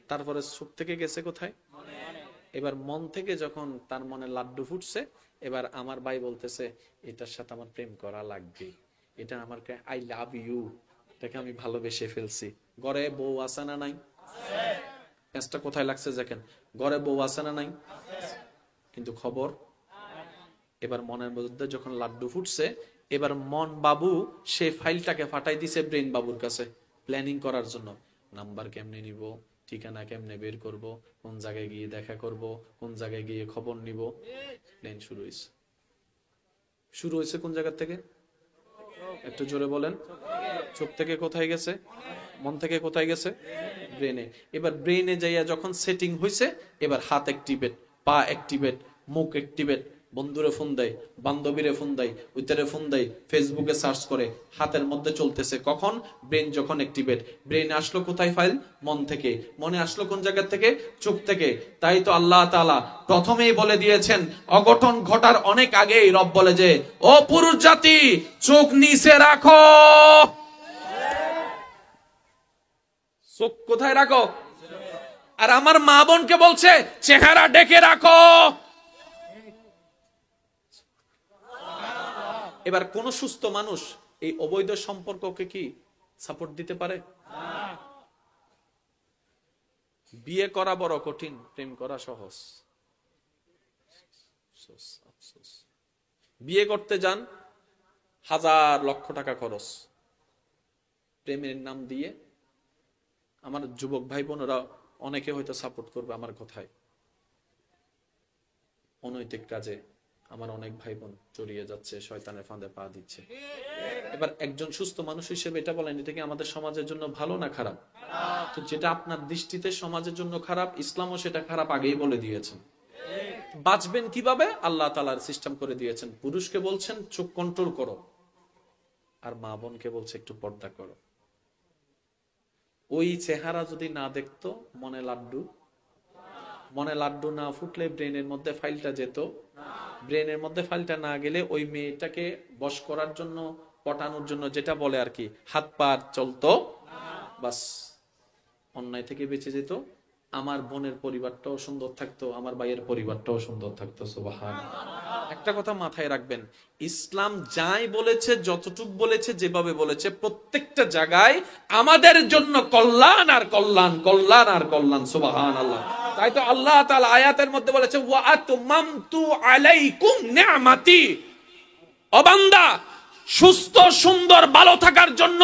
তারপরে চোখ থেকে গেছে কোথায়? এবার মন থেকে যখন তার মনে লাড্ডু ফুটছে, এবার আমার ভাই বলতেছে এটার সাথে আমার প্রেম করা লাগবে, এটা আমাকে আই লাভ ইউ, এটাকে আমি ভালোবেসে ফেলছি। ঘরে বউ আছে না নাই? পেঁচটা কোথায় লাগছে দেখেন, ঘরে বউ আছে না নাই? কিন্তু খবর। এবার মনের মধ্যে যখন লাড্ডু ফুটছে, এবার মন বাবু সে ফাইলটাকে ফাটাই দিছে ব্রেন বাবুর কাছে প্ল্যানিং করার জন্য। নাম্বার কেমনে নিব, ঠিকানা কেমনে বের করব, কোন জায়গায় গিয়ে দেখা করব, কোন জায়গায় গিয়ে খবর নিব। প্ল্যান শুরু হয়েছে কোন জায়গা থেকে? একটু জোরে বলেন। চোখ থেকে কোথায় গেছে? মন থেকে কোথায় গেছে? ব্রেনে। এবার ব্রেনে যাইয়া যখন সেটিং হয়েছে, এবার হাত অ্যাক্টিভেট, পা অ্যাক্টিভেট, মুখ অ্যাক্টিভেট, বন্ধুরে ফোন দেয়, বান্ধবীরে ফোন দেয়, উইটারে ফোন দেয়, ফেসবুকে সার্চ করে, হাতের মধ্যে চলতেছে। কখন? ব্রেন যখন অ্যাক্টিভেট। ব্রেনে আসলো কোথায় ফাইল? মন থেকে। মনে আসলো কোন জায়গা থেকে? চোখ থেকে। তাই তো আল্লাহ তাআলা প্রথমেই বলে দিয়েছেন, অঘটন ঘটার অনেক আগেই রব বলে যে, ও পুরুষ জাতি চোখ নিচে রাখো। চোখ কোথায় রাখো? আর আমার মা বোনকে বলছে চেহারা ডেকে রাখো। এবার কোন সুস্থ মানুষ এই অবৈধ সম্পর্ককে কি সাপোর্ট দিতে পারে? বিয়ে করা বড় কঠিন, প্রেম করা সহজ। বিয়ে করতে যান, হাজার লক্ষ টাকা খরচ, প্রেমের নাম দিয়ে। আমার যুবক ভাই বোনেরা অনেকে হয়তো সাপোর্ট করবে আমার কথায়। অনৈতিক কাজে আমার অনেক ভাই বোন জড়িয়ে যাচ্ছে, শয়তানের ফাঁদে পা দিচ্ছে। এবার একজন সুস্থ মানুষ হিসেবে এটা বলেন, এটা কি আমাদের সমাজের জন্য ভালো না খারাপ? তো যেটা আপনার দৃষ্টিতে সমাজের জন্য খারাপ, ইসলামও সেটা খারাপ আগেই বলে দিয়েছেন। বাঁচবেন কিভাবে? আল্লাহ তাআলার সিস্টেম করে দিয়েছেন। পুরুষকে বলছেন চোখ কন্ট্রোল করো, আর মা বোনকে বলছে একটু পর্দা করো। ওই চেহারা যদি না দেখতো, মনে লাড্ডু না ফুটলে ব্রেনের মধ্যে ফাইলটা যেত। ব্রেনের মধ্যে ফাইলটা না গেলে ওই মেয়েটাকে বশ করার জন্য, পটানোর জন্য যেটা বলে আর কি, হাত পা চলতো, বাস অন্যায় থেকে বেঁচে যেত। আমার বোনের পরিবারটাও সুন্দর থাকতো, আমার ভাইয়ের পরিবারটাও সুন্দর থাকতো। সুবহানাল্লাহ। একটা কথা মাথায় রাখবেন, ইসলাম যাই বলেছে, যতটুক বলেছে, যেভাবে বলেছে, প্রত্যেকটা জায়গায় আমাদের জন্য কল্যাণ আর কল্যাণ, কল্যাণ আর কল্যাণ। সুবহানাল্লাহ। তাই তো আল্লাহ তাআলা আয়াতের মধ্যে বলেছে, ওয়া আতমামতু আলাইকুম নি'মাতি। ও বান্দা, সুস্থ সুন্দর ভালো থাকার জন্য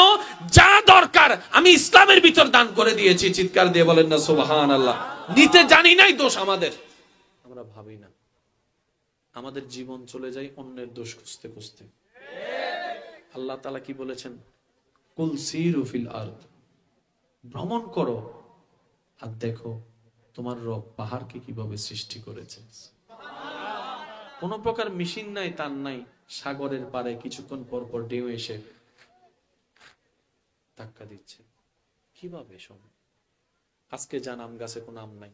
যা দরকার আমি ইসলামের ভিতর দান করে দিয়েছি। চিৎকার দিয়ে বলেন না সুবহানাল্লাহ। নিতে জানি নাই, দোষ আমাদের, আমরা ভাবি না। আমাদের জীবন চলে যায় অন্যের দোষ খুঁজতে খুঁজতে। আল্লাহ তাআলা কি বলেছেন? কুল সিরু ফিল আরদ, ভ্রমণ করো আর দেখো তোমার রব পাহাড়কে কিভাবে সৃষ্টি করেছে। কোন প্রকার মেশিন নাই, তার নাই। সাগরের পারে কিছুক্ষণ পর পর ঢেউ এসে ধাক্কা দিচ্ছে। কিভাবে সময়? আজকে যান, আম গাছে কোনো আম নাই,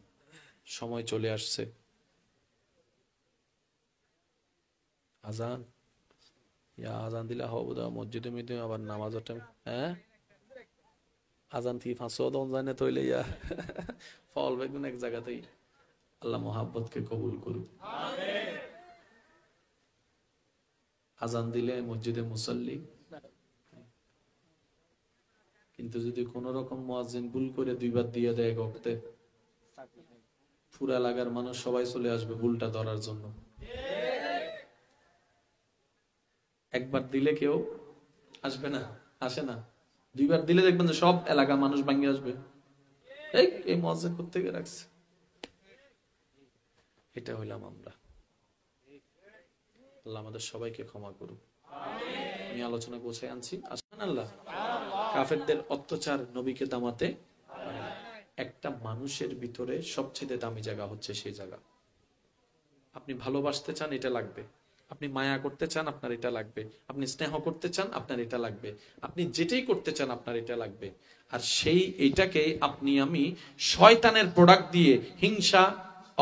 সময় চলে আসছে। আজান, আজান দিলে হবো মসজিদে মিদে আবার নামাজের টাইম। হ্যাঁ, আজান থেকে 5-10 জানে তৈলে ইয়া ফল বেগুন এক জায়গাতেই। আল্লাহ মোহাব্বতকে কবুল করুক। আজান দিলে মসজিদে মুসল্লি, কিন্তু যদি কোন রকম মুয়াজ্জিন ভুল করে 2বার দিয়ে দেয় গক্তে, পুরা এলাকার মানুষ সবাই চলে আসবে ভুলটা ধরার জন্য। একবার দিলে কেউ আসবে না, আসে না। 2বার দিলে দেখবেন যে সব এলাকার মানুষ ভাঙিয়ে আসবে, এই মুয়াজ্জিন কোত্থেকে রাখছে। এটা হইলাম আমরা। আল্লাহ আমাদের সবাইকে ক্ষমা করুন। আমি আলোচনা গোছায় আনছি। সুবহানাল্লাহ। কাফেরদের অত্যাচার নবীকে দামাতে একটা মানুষের ভিতরে সবচেয়ে দামি জায়গা হচ্ছে সেই জায়গা। আপনি ভালোবাসতে চান, এটা লাগবে। আপনি মায়া করতে চান, আপনার এটা লাগবে। আপনি স্নেহ করতে চান, আপনার এটা লাগবে। আপনি যেটাই করতে চান, আপনার এটা লাগবে। আর এইটাকে আপনি আমি শয়তানের প্রোডাক্ট দিয়ে, হিংসা,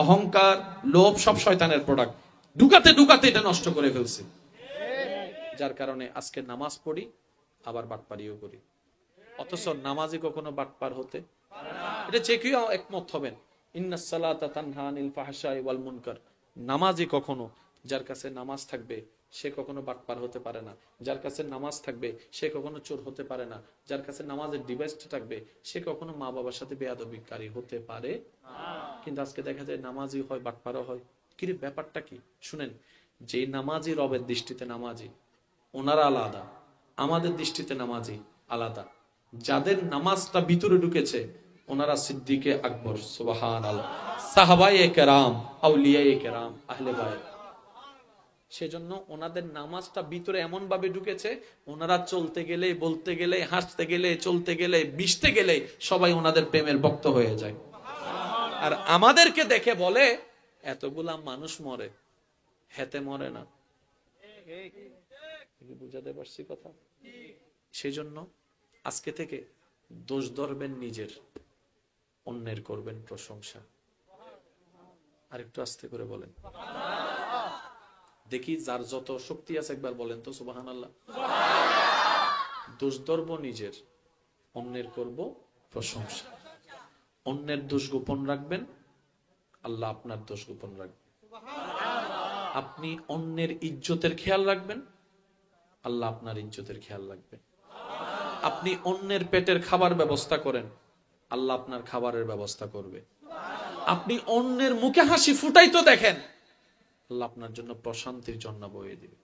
অহংকার, লোভ, সব শয়তানের প্রোডাক্ট ঢুকাতে ঢুকাতে এটা নষ্ট করে ফেলছে। যার কারণে আজকে নামাজ পড়ি, আবার বাটপারিও করি। অথচ নামাজি কখনো বাটপার হতে, এটা যে কেউ একমত হবেন, ইন্নাস সালাতা তানহা আনিল ফাহশাই ওয়াল মুনকার। নামাজি কখনো, যার কাছে নামাজ থাকবে সে কখনো বাটপার হতে পারে না। যার কাছে নামাজ থাকবে সে কখনো চোর হতে পারে না। যার কাছে নামাজের ডিভাইসটা থাকবে সে কখনো মা বাবার সাথে বেয়াদবিকারী হতে পারে না। কিন্তু আজকে দেখা যায় নামাজি হয়, বাটপারও হয়। কি রে, ব্যাপারটা কি? শুনেন, যে নামাজি রবের দৃষ্টিতে নামাজি, ওনারা আলাদা। আমাদের দৃষ্টিতে নামাজি আলাদা। যাদের নামাজটা ভিতরে ঢুকেছে ওনারা সিদ্দিকে আকবর, সুবহানাল্লাহ, সাহাবায়ে কেরাম, আউলিয়ায়ে কেরাম, আহলে বায়ত। সেজন্য ওনাদের নামাজটা ভিতরে এমন ভাবে ঢুকেছে, ওনারা চলতে গেলে, বলতে গেলে, হাসতে গেলে, চলতে গেলে, মিশতে গেলে সবাই ওনাদের প্রেমের ভক্ত হয়ে যায়। আর আমাদেরকে দেখে বলে এতগুলা মানুষ মরে, হেতে মরে না। বুঝাতে পারছি কথা? সেজন্য আজকে থেকে দোষ ধরবেন নিজের, অন্যের করবেন প্রশংসা। আর একটু আস্তে করে বলেন দেখি, যার যত শক্তি আছে একবার বলেন তো সুবহানাল্লাহ। দোষ ধরব নিজের, অন্যের করব প্রশংসা। অন্যের দোষ গোপন রাখবেন, আল্লাহ আপনার দোষ গোপন রাখবেন। আপনি অন্যের ইজ্জতের খেয়াল রাখবেন, আল্লাহ আপনার ইজ্জতের খেয়াল রাখবেন। আপনি অন্যের পেটের খাবার ব্যবস্থা করেন, আল্লাহ আপনার খাবারের ব্যবস্থা করবে। আপনি অন্যের মুখে হাসি ফুটাই তো দেখেন, আল্লাহ আপনার জন্য প্রশান্তির জন্য বয়ে দিবে।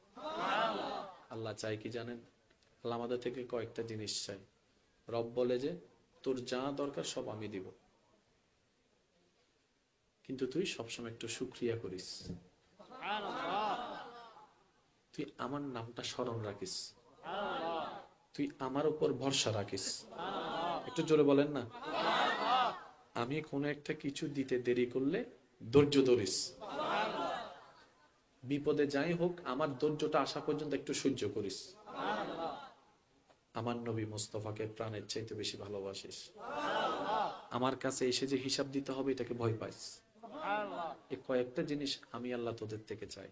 আল্লাহ চাই কি জানেন? আল্লাহ আমাদের থেকে কয়েকটা জিনিস চাই। রব বলে যে তোর যা দরকার সব আমি দিব, কিন্তু তুই সবসময় একটু শুকরিয়া করিস, তুই আমার নামটা স্মরণ রাখিস, তুই আমার উপর ভরসা রাখিস। একটু জোরে বলেন না। আমি কোনো একটা কিছু দিতে দেরি করলে ধৈর্য ধরিস, বিপদে যাই হোক আমার ধৈর্যটা আসা পর্যন্ত একটু সহ্য করিস। আমার নবী মুস্তাফাকে প্রাণের চাইতে বেশি ভালোবাসিস। আমার কাছে এসে যে হিসাব দিতে হবে এটাকে ভয় পাইস। এই কয়েকটা জিনিস আমি আল্লাহ তোদের থেকে চাই।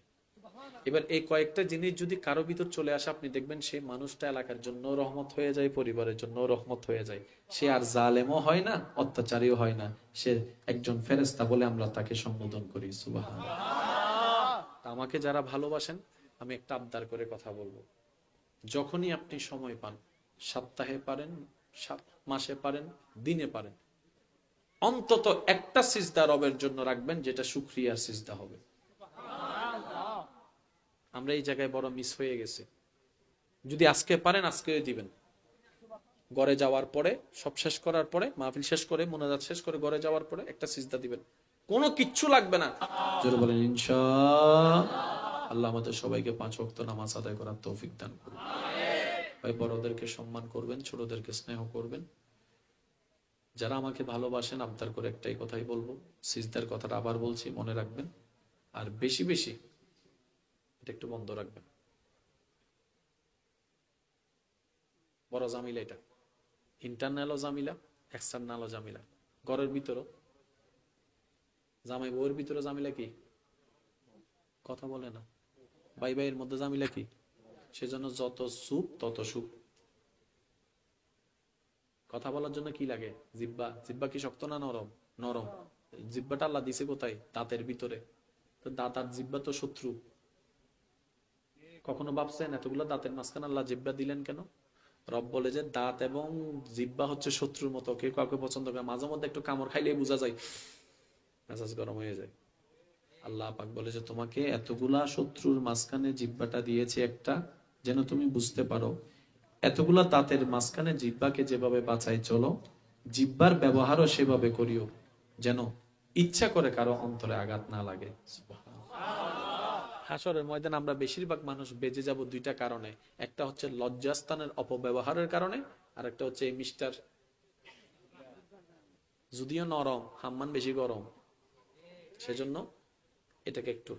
এবার এই কয়েকটা জিনিস যদি কারো ভিতর চলে আসে, আপনি দেখবেন সেই মানুষটা এলাকার জন্য রহমত হয়ে যায়, পরিবারের জন্য রহমত হয়ে যায়। সে আর জালেমও হয় না, অত্যাচারীও হয় না, সে একজন ফেরেশতা বলে আমরা তাকে সম্বোধন করি। সুবহানাল্লাহ। আমাকে যারা ভালোবাসেন, আমি একটা আবদার করে কথা বলবো, যখনই আপনি সময় পান, সপ্তাহে পারেন, মাসে পারেন, দিনে পারেন, অন্তত একটা সিজদা রবের জন্য রাখবেন, যেটা শুকরিয়ার সিজদা হবে। আমরা এই জায়গায় বড় মিস হয়ে গেছে। যদি আজকে পারেন আজকেই দিবেন। ঘরে যাওয়ার পরে, সব শেষ করার পরে, মাহফিল শেষ করে, মোনাজাত শেষ করে ঘরে যাওয়ার পরে একটা সিজদা দিবেন, কোনো কিচ্ছু লাগবে না। জোরে বলেন ইনশাআল্লাহ। আল্লাহ আমাদের সবাইকে 5 ওয়াক্ত নামাজ আদায় করার তৌফিক দান করুন। ভাই, বড়দেরকে সম্মান করবেন, ছোটদেরকে স্নেহ করবেন। যারা আমাকে ভালোবাসেন, আবদার করে একটাই কথাই বলবো, সিজদার কথাটা আবার বলছি, মনে রাখবেন। আর বেশি বেশি এটা একটু বন্ধ রাখবেন। বড় জামিলা এটা, ইন্টারনালও জামিলা, এক্সটার্নালও জামিলা। ঘরের ভিতরও জামাই বউয়ের ভিতরে জামিলা কি? কথা বলে না। ভাই ভাইয়ের মধ্যে জামিলা কি? সেজন্য যত সুখ তত সুখ। কথা বলার জন্য কি লাগে? জিব্বা। জিব্বা কি শক্ত না নরম? নরম। জিব্বাটা আল্লাহ দিছে কোথায়? দাঁতের ভিতরে। তো দাঁত আর জিব্বা তো শত্রু। কখনো ভাবছেন এতগুলো দাঁতের মাঝখানে আল্লাহ জিব্বা দিলেন কেন? রব বলে যে দাঁত এবং জিব্বা হচ্ছে শত্রুর মতো, কেউ কাউকে পছন্দ করে। মাঝে মধ্যে একটু কামড় খাইলে বোঝা যায়, মেজাজ গরম হয়ে যায়। আল্লাহ পাক বলে যে তোমাকে এতগুলা শত্রুর মাঝখানে জিব্বাটা দিয়েছে একটা, যেন তুমি বুঝতে পারো এতগুলা দাঁতের মাঝখানে জিব্বাকে যেভাবে বাঁচাই চলো, জিব্বার ব্যবহারও সেভাবে করিও, যেন ইচ্ছা করে কারো অন্তরে আঘাত না লাগে। হাসরের ময়দানে আমরা বেশিরভাগ মানুষ বেঁচে যাব দুইটা কারণে। একটা হচ্ছে লজ্জাস্থানের অপব্যবহারের কারণে, আর একটা হচ্ছে এই মিস্টার যদিও নরম, হাম্মান বেশি গরম। সেজন্য এটাকে একটু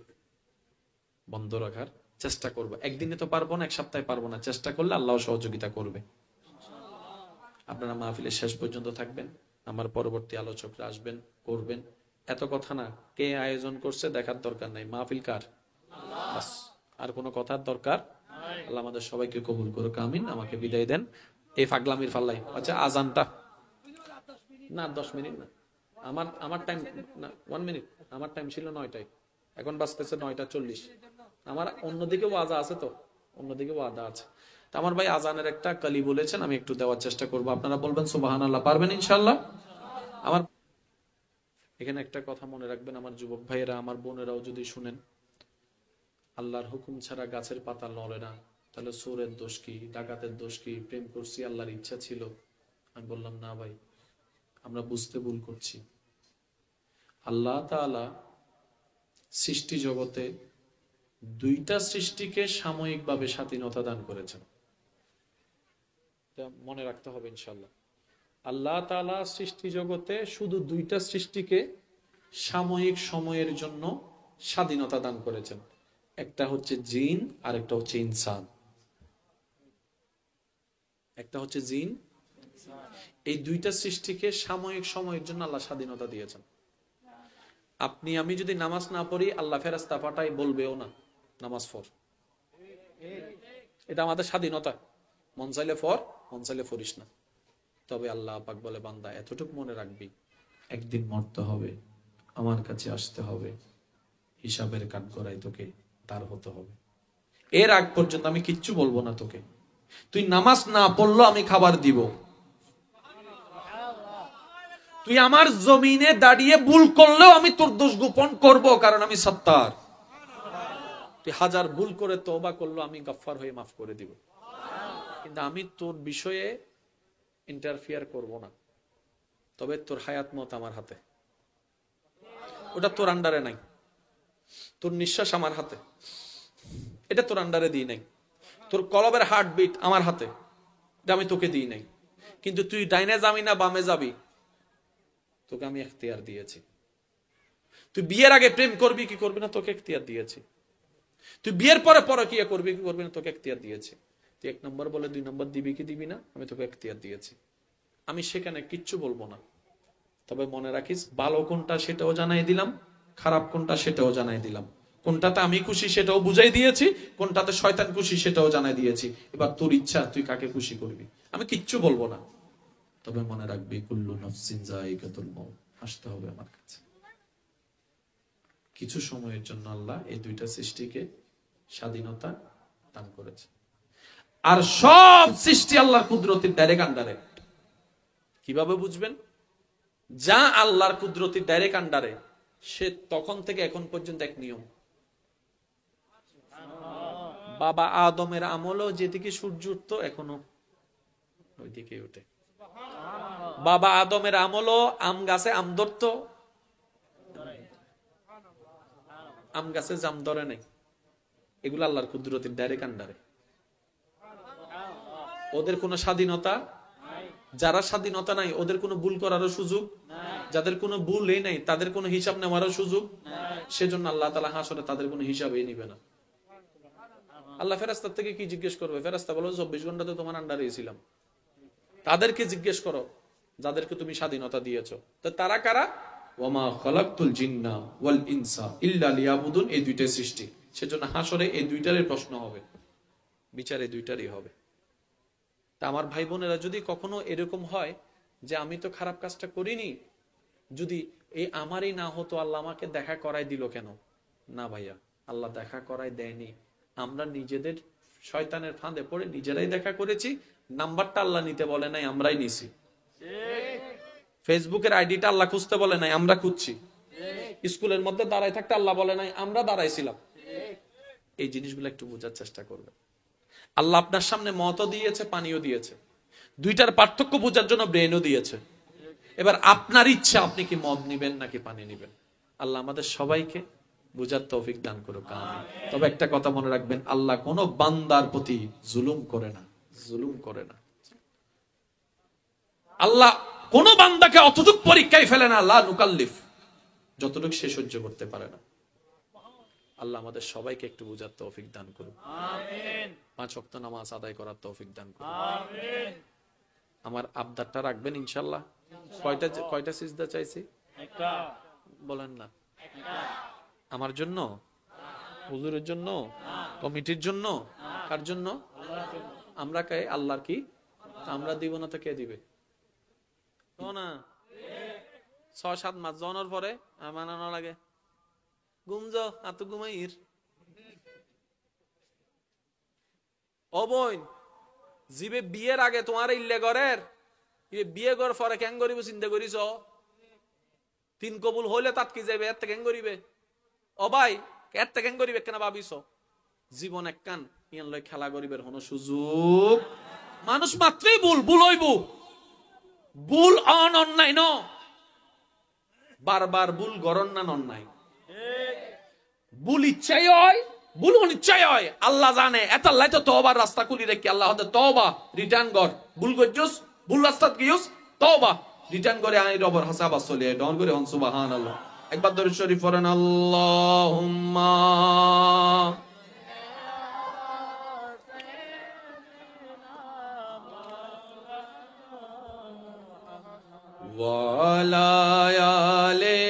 বন্ধ রাখার চেষ্টা করবো। একদিনে তো পারবো না, এক সপ্তাহে পারবো না, চেষ্টা করলে আল্লাহ সহযোগিতা করবে। আপনারা মাহফিলের শেষ পর্যন্ত থাকবেন, আমার পরবর্তী আলোচকরা আসবেন, করবেন। এত কথা না, কে আয়োজন করছে দেখার দরকার নাই, মাহফিল কার? আর কোনো কথার দরকার? আল্লাহ আমাদের সবাইকে কবুল করুক, আমিন। আমাকে বিদায় দেন এই পাগলামির ফাল্লাই। আচ্ছা, আজানটা না 10 মিনিট না, আমার টাইম না 1 মিনিট। আমার টাইম ছিল 9টায়, এখন বাজতেছে 9টা 40। আমার অন্যদিকে ওয়াদা আছে, তো অন্যদিকে ওয়াদা আছে। তো আমার ভাই আজানের একটা কালি বলেছেন, আমি একটু দেওয়ার চেষ্টা করব। আপনারা বলবেন সুবহানাল্লাহ, পারবেন ইনশাআল্লাহ? আমার এখানে একটা কথা মনে রাখবেন, আমার যুবক ভাইয়েরা, আমার বোনেরাও যদি শুনেন, আল্লাহর হুকুম ছাড়া গাছের পাতা নড়ে না। তাহলে চোরের দোষ কি, ডাকাতের দোষ কি? প্রেম করছি, আল্লাহর ইচ্ছা ছিল। আমি বললাম না ভাই, আমরা বুঝতে ভুল করছি। আল্লাহ তাআলা সৃষ্টি জগতে দুইটা সৃষ্টিকে সাময়িকভাবে স্বাধীনতা দান করেছেন, মনে রাখতে হবে ইনশাআল্লাহ। আল্লাহ তাআলা সৃষ্টি জগতে শুধু দুইটা সৃষ্টিকে সাময়িক সময়ের জন্য স্বাধীনতা দান করেছেন। একটা হচ্ছে জিন, আর একটা হচ্ছে ইনসান। একটা হচ্ছে জিন। এই দুইটা সৃষ্টিকে সাময়িক সময়ের জন্য আল্লাহ স্বাধীনতা দিয়েছেন। আপনি আমি যদি নামাজ না পড়ি, আল্লাহ ফেরেশতা পাঠাই বলবেও না নামাজ পড়। এটা আমাদের স্বাধীনতা, মন চাইলে পড়, মন চাইলে পড়িস না। তবে আল্লাহ পাক বলে, বান্দা এতটুকু মনে রাখবি, একদিন মরতে হবে, আমার কাছে আসতে হবে, হিসাবের কাঠগড়ায় তোকে তার হতে হবে। এর আগ পর্যন্ত আমি কিচ্ছু বলবো না তোকে। তুই নামাজ না পড়লো আমি খাবার দিব, তুই আমার জমিনে দাঁড়িয়ে ভুল করলেও আমি তোর দোষ গোপন করব, কারণ আমি সত্তার। তুই 1000 ভুল করে তওবা করলো, আমি গফফার হয়ে মাফ করে দিব, কিন্তু আমি তোর বিষয়ে ইন্টারফিয়ার করব না। তবে তোর হায়াত মত আমার হাতে, ওটা তোর আন্ডারে নাই। তোর নিঃশ্বাস আমার হাতে, এটা তোর আন্ডারে দিই নাই। তোর কলবের হার্টবিট আমার হাতে, এটা আমি তোকে দিই নাই। কিন্তু তুই ডাইনে যাবি না বামে যাবি, তোকে আমি এখতিয়ার দিয়েছি। তুই বিয়ের আগে প্রেম করবি কি করবি না, তোকে এখতিয়ার দিয়েছি। তুই বিয়ের পরে পরকিয়া করবি কি করবি না, তোকে এখতিয়ার দিয়েছি। তুই 1 নম্বর বলে 2 নম্বর দিবি কি দিবি না, আমি তোকে এখতিয়ার দিয়েছি। আমি সেখানে কিচ্ছু বলবো না। তবে মনে রাখিস, ভালো কোনটা সেটাও জানাই দিলাম, খারাপ কোনটা সেটাও জানাই দিলাম। কোনটাতে আমি খুশি সেটাও বুঝাই দিয়েছি, কোনটাতে শয়তান খুশি সেটাও জানাই দিয়েছি। এবার তোর ইচ্ছা, তুই কাকে খুশি করবি। আমি কিচ্ছু বলবো না। তবে মনে রাখবি, কুল্লু নাফসিন যায়িকাতুল মউত, আসতে হবে আমার কাছে। কিছু সময়ের জন্য আল্লাহ এই দুইটা সৃষ্টিকে স্বাধীনতা দান করেছে। আর সব সৃষ্টি আল্লাহর কুদরতের ডাইরেক্ট আন্ডারে। কিভাবে বুঝবেন? যা আল্লাহর কুদরতের ডাইরেক্ট আন্ডারে, সে তখন থেকে এখন পর্যন্ত এক নিয়ম। বাবা আদমের আমলও যেদিকে সূর্য উঠতো এখনো ওইদিকে উঠে। বাবা আদমের আমলও আম গাছে আম ধরতো, আম গাছে জাম ধরে নাই। এগুলো আল্লাহর কুদরতের ডাইরেক্ট আন্ডারে। ওদের কোনো স্বাধীনতা, যারা স্বাধীনতা নাই ওদের কোনো ভুল করারও সুযোগ, যাদের কোনো ভুলই নাই তাদের কোনো হিসাব নেওয়ারও সুযোগ। সেজন্য আল্লাহ তাআলা হাসরে তাদের কোনো হিসাবই নিবে না। আল্লাহ ফেরেশতার থেকে কি জিজ্ঞেস করবে? ফেরেশতা বলো 24 ঘন্টা তো তোমার আন্ডারে ছিলাম। তাদেরকে জিজ্ঞেস করো যাদেরকে তুমি স্বাধীনতা দিয়েছো। তো তারা কারা? ওয়ামা খালাকতুল জিন্না ওয়াল ইনসা ইল্লা লিয়াবুদুন, এই দুইটা সৃষ্টি। সেজন্য হাসরে এই দুইটারই প্রশ্ন হবে, বিচার এই দুইটারই হবে। তা আমার ভাই বোনেরা, যদি কখনো এরকম হয় যে আমি তো খারাপ কাজটা করিনি, যদি এই আমারই না হতো, আল্লাহ আমাকে দেখা করাই দিল কেন? না ভাইয়া, আল্লাহ দেখা করাই দেয়নি। আমরা নিজেদের শয়তানের ফাঁদে পড়ে নিজেরাই দেখা করেছি। নাম্বারটা আল্লাহ নিতে বলে নাই, আমরাই নিছি। ফেসবুকের আইডিটা আল্লাহ খুঁজতে বলে নাই, আমরা খুঁজছি। স্কুলের মধ্যে দাঁড়ায় থাকতে আল্লাহ বলে নাই, আমরা দাঁড়াইছিলাম। এই জিনিসগুলো একটু বোঝার চেষ্টা করবে। আল্লাহ আপনার সামনে মতও দিয়েছে, পানিও দিয়েছে। দুইটার পার্থক্য বোঝার জন্য ব্রেনও দিয়েছে। এবার আপনার ইচ্ছা, আপনি কি মদ নিবেন নাকি পানি নিবেন। আল্লাহ আমাদের সবাইকে বুঝার তৌফিক দান করুক, আমিন। তবে একটা কথা মনে রাখবেন, আল্লাহ কোন বান্দার প্রতি জুলুম করে না, জুলুম করে না। আল্লাহ কোন বান্দাকে অতটুকু পরীক্ষায় ফেলে না, লা নুকাল্লিফ, যতটুকু সে সহ্য করতে পারে না। আল্লাহ আমাদের সবাইকে একটু বুঝার তৌফিক দান করুন, আমিন। 5 ওয়াক্ত নামাজ আদায় করার তৌফিক দান করুন, আমিন। আমার আবদারটা রাখবেন ইনশাআল্লাহ। কয়টা সিজদা চাইছি? একটা। বলেন না একটা। আমার জন্য, হুজুরের জন্য, কমিটির জন্য, কার জন্য? আল্লাহর জন্য। আমরা কে? আল্লাহর কি? আমরা দিব না তো কে দিবে? না 6-7 মাস জনের পরে মানানো লাগে, ঘুমজ এত ঘুমাইর। ও বোন, জিবে বিয়ের আগে তোমার ইল্লে ঘরের বিয়ে করার পরে কেন করিব চিন্তা করিস? 3 কবুল হইলে তাত কি যাবে, এর থেকে কেন করিবে? ও ভাই, এর থেকে কেন করিবে কেন ভাবিস? জীবন এক কান ইয়ান লই খেলা করিবের কোনো সুযোগ। মানুষ মাত্রই ভুল, ভুল হইব, ভুল অন্যায় ন, বারবার ভুল গরন না অন্যায়। ভুল ইচ্ছাই হয়, ভুল অনিচ্ছাই হয়, আল্লাহ জানে। এত আল্লাহ তো তওবার রাস্তা খুলি রেখে আল্লাহ হতে তওবা রিটার্ন কর। ভুল করছস, ভুল রাস্তাত গিয়স, তওবা রিটার্ন করে আই রবর হাসাব আসলে ডন করে হন সুবহানাল্লাহ। একবার দরুদ শরীফ পড়েন, আল্লাহুম্মা ওয়ালা আলে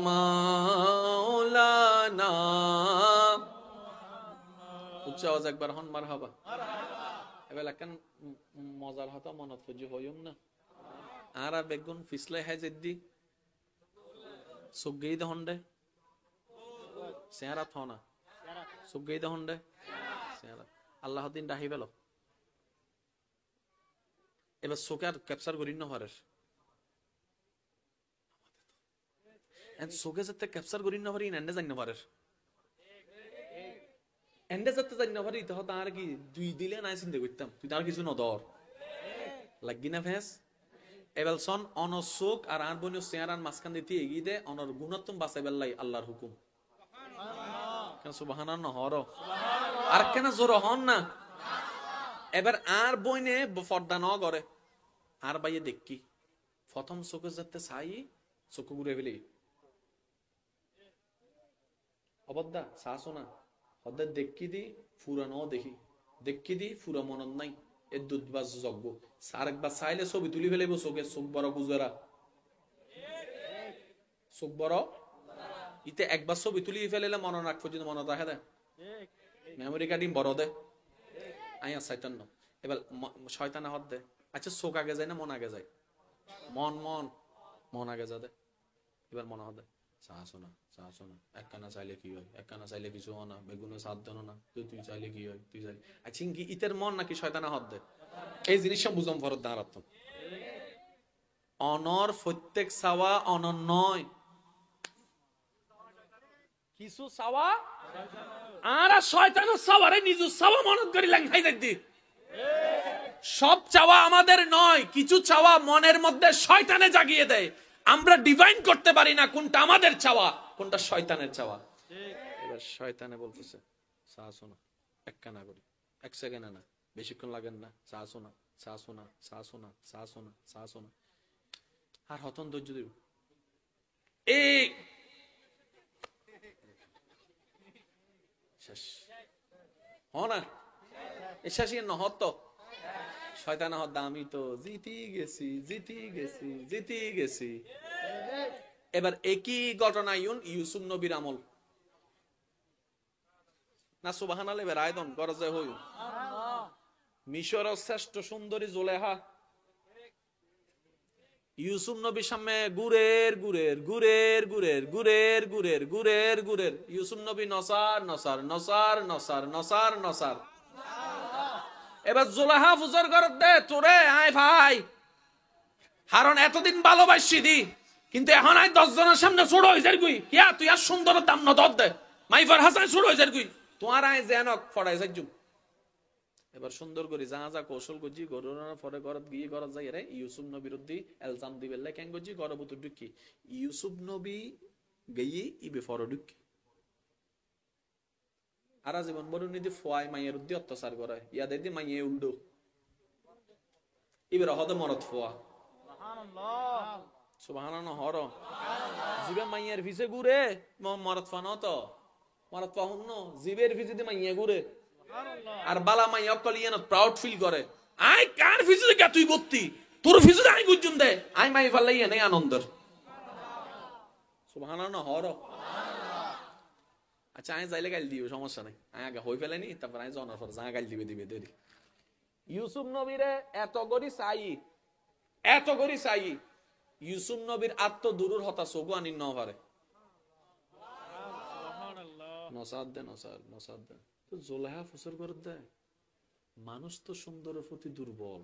মাওলানা। উচ্চ আওয়াজ একবার হন মারহাবা। এবার একখান মজার হতা মনত খুঁজি হইম না। আর বেগুন ফিসলে হ্যাঁ জেদ্দি সুগেই দহন্ডে চেহারা থনা সুগেই দহন্ডে চেহারা আল্লাহ দিন ডাহি পেল। এবার চোখে আর ক্যাপচার করি না হরের চোখে যাতে ক্যাপচার করি না পারি এন্ডে জানি না পারে এন্ডে যাতে জানি না পারি তখন তার কি দুই দিলে নাই চিন্তা করতাম তুই তার কিছু নদর লাগি না ফেস এবেলসন অনর চোখ আর আর বনি চেয়ারান মাঝখান দিতে এগিয়ে দে অনর গুণাত্তম বাঁচাইবার লাই আল্লাহর হুকুম কেন সুবহানাল্লাহ নহর আর কেন জোর হন না এবার আর বইনে পর্দা ন করে আর বাইয়ে দেখি প্রথম চোখে যাতে চাই চোখ ঘুরে ফেলি অবদ্দা চাষো না হদ্দের দেখি দি ফুরা ন দেখি দি ফুরা মনত নাই এর দুধবাজ যজ্ঞ আর একবার চাইলে ছবি তুলি ফেলিব চোখে চোখ বড় গুজরা চোখ বড় ইতে একবার ছবি তুলি ফেলিলে মনে রাখ পর্যন্ত মনে রাখে দে মেমোরি কার্ডিং বড় দে আইয়া চাইতান্ন এবার শয়তানা হদ দে আচ্ছা চোখ আগে যায় না মন আগে যায় মন আগে যা দে এবার মনে হদ চাষো না একখানা চাইলে কি হয় একখানা চাইলে কিছু হয় না বেগুনে সাথ দেন না তুই চাইলে কি হয় তুই চাইলে আচ্ছা কি ইতের মন নাকি শয়তানা হদ দে এই জিনিসটা বুঝম ফরত দাঁড়াত অনর প্রত্যেক চাওয়া অনর নয় কিছু চাওয়া আর শয়তানের চাওয়ারে নিজু চাওয়া মনত করি লাগাই যাই সব চাওয়া আমাদের নয় কিছু চাওয়া মনের মধ্যে শয়তানে জাগিয়ে দেয় আমরা ডিভাইন করতে পারি না কোনটা আমাদের চাওয়া কোনটা শয়তানের চাওয়া এবার শয়তানে বলতেছে চাও না এক কানা করি এক সেকেন্ড না বেশিক্ষণ লাগেন না চাও না আর হতন ধৈর্য দিব এই শেষ না শেষই নহত শয়তান হদ্দা আমি তো জিতি গেছি এবার একই ঘটনা ইউসুফ নবীর আমল না সুবহানাল্লাহ এবার আয়দন গরজে হই মিশরের শ্রেষ্ঠ সুন্দরী জুলেখা ইউসুফ নবীর সামনে গুরের ইউসুফ নবী নসার এবার জুলেখা ফুজর করত দে তোরে আয় ভাই হারণ এতদিন ভালোবাসি দি কিন্তু এখন আয় 10 জনের সামনে ছোট হয়ে যার গুই কিয়া তুই আর সুন্দর দাম ন দর দে মাইফার হাসান ছোট হয়ে যার গুই তোমার আয় জেনক ফড়াই যাইজু এবার সুন্দর করে যা কৌশল করছি গরুর পরে ঘরত গিয়ে ঘরত যাই রে ইউসুফ নবীর উদ্দি এলজাম দিবে লাই কেন করছি গরবত ঢুকি ইউসুফ নবী গিয়ে ইবে ফর ঢুকি আর জীবন বড় নিদি ফোয়াই মাইয়ের উদ্দি অত্যাচার করে ইয়াদের দি মাইয়ে উল্টো ইবে রহদ মরত ফোয়া সুবহানাল্লাহ হর জিবে মাইয়ের ভিসে ঘুরে মরত ফানো তো মরত ফাহুন জিবের ভিসে দি মাইয়ে ঘুরে আর বালা মাই অকল ইয়ান প্রাউড ফিল করে আই কার ফিজু কে তুই গত্তি তোর ফিজু আই গুজুম দে আই মাই ফালাই এনে আনন্দর সুবহানাল্লাহ হর আচ্ছা আই যাইলে গাল দিও সমস্যা নাই আই আগে হই ফেলেনি তারপর আই জনার পর যা গাল দিবে দেরি ইউসুফ নবীরে এত গরি চাই ইউসুফ নবীর আত্মদুরুর হতা সগু আনি ন পারে সুবহানাল্লাহ নসাদ দে তো জুলেখা ফুসর করে দেয় মানুষ তো সুন্দরের প্রতি দুর্বল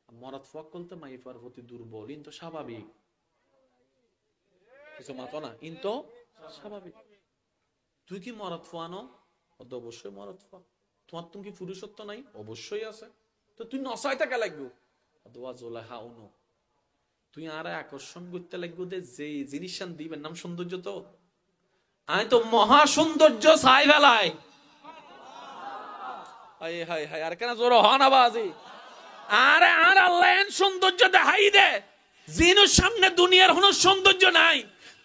মরাত ফকল তো মাইফার প্রতি দুর্বল ইন তো স্বাভাবিক কিছু মাতো না ইন তো স্বাভাবিক তুই কি মরাত ফুয়ানো অবশ্যই মরাত ফুয়া তোমার তুমি কি পুরুষত্ব নাই অবশ্যই আছে তো তুই নসাই টাকা লাগবে অথবা জুলেখা উনো তুই আর আকর্ষণ করতে লাগবে যে জিনিস দিবেন নাম সৌন্দর্য তো আমি তো মহা সৌন্দর্য ছাই ফেলাই আর কেন জোর হনাবাজি আরে আর আল্লাহ সৌন্দর্য দেখাই দে জিনুর সামনে দুনিয়ার কোন সৌন্দর্য নাই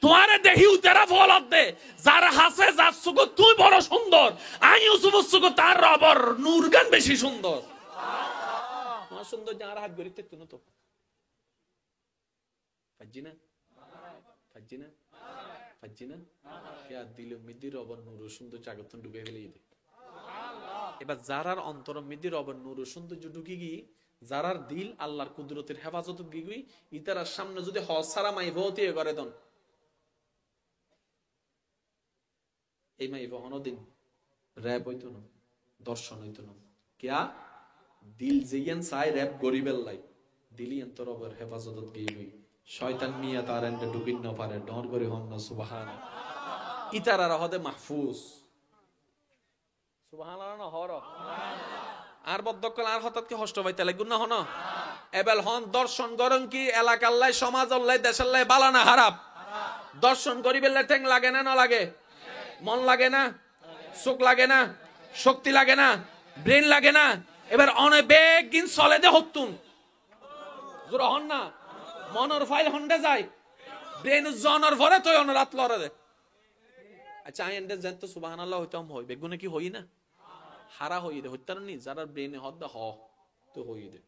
তোমারে দেখি উতেরা ফলত দে যার হাসে যার সুখ তুই বড় সুন্দর আমি ইউসুফ সুখ তার রবর নূরগান বেশি সুন্দর তোমার সৌন্দর্য আর হাত গড়িতে তুই তো ফাজ্জিনা ইয়া দিল মিদির রবর নূর সৌন্দর্য আগতন ডুবে ফেলে দে এবার যারার অন্তর মিদির রবর নূর সৌন্দর্য ঢুকি গিয়ে যারার দিল আল্লাহর কুদরতের হেফাজত গিয়ে ইতারার সামনে যদি হজ ছাড়া মাই ভৌতি করে দেন এই মাই অনদিন র্যাব হইতো না দর্শন হইতো না কিয়া দিল যেইয়ান চাই র্যাব গরিবের লাই দিলি অন্তর রবের হেফাজত গিয়ে শয়তান মিয়া তার এন্ডে ঢুকিন না পারে ডর করে হন না সুবহান ইতারারা হদে মাহফুজ সুবহানাল্লাহ না হর আর বদ্ধকল আর হঠাৎ কি হষ্ট পাইতে লাগুন না হন এবেল হন দর্শন গরম কি এলাকাল্লাই সমাজ আল্লাহ দেশাল্লাই বালা না হারাপ দর্শন করিবেলে ঠেং লাগে না লাগে মন লাগে না চোখ লাগে না শক্তি লাগে না ব্রেন লাগে না এবার অনেক বেগিন চলে দে হতুন জোর হন না মনর ফাইল হন্ডে যায় ব্রেন জনর ভরে তুই অন রাত লড়ে দে আচ্ছা আই এন্ডে জানতো সুবহানাল্লাহ হইতাম হই বেগুনে কি হই না হারা হই দে হইতার নি যারা ব্রেনে হদ হ তো হই দে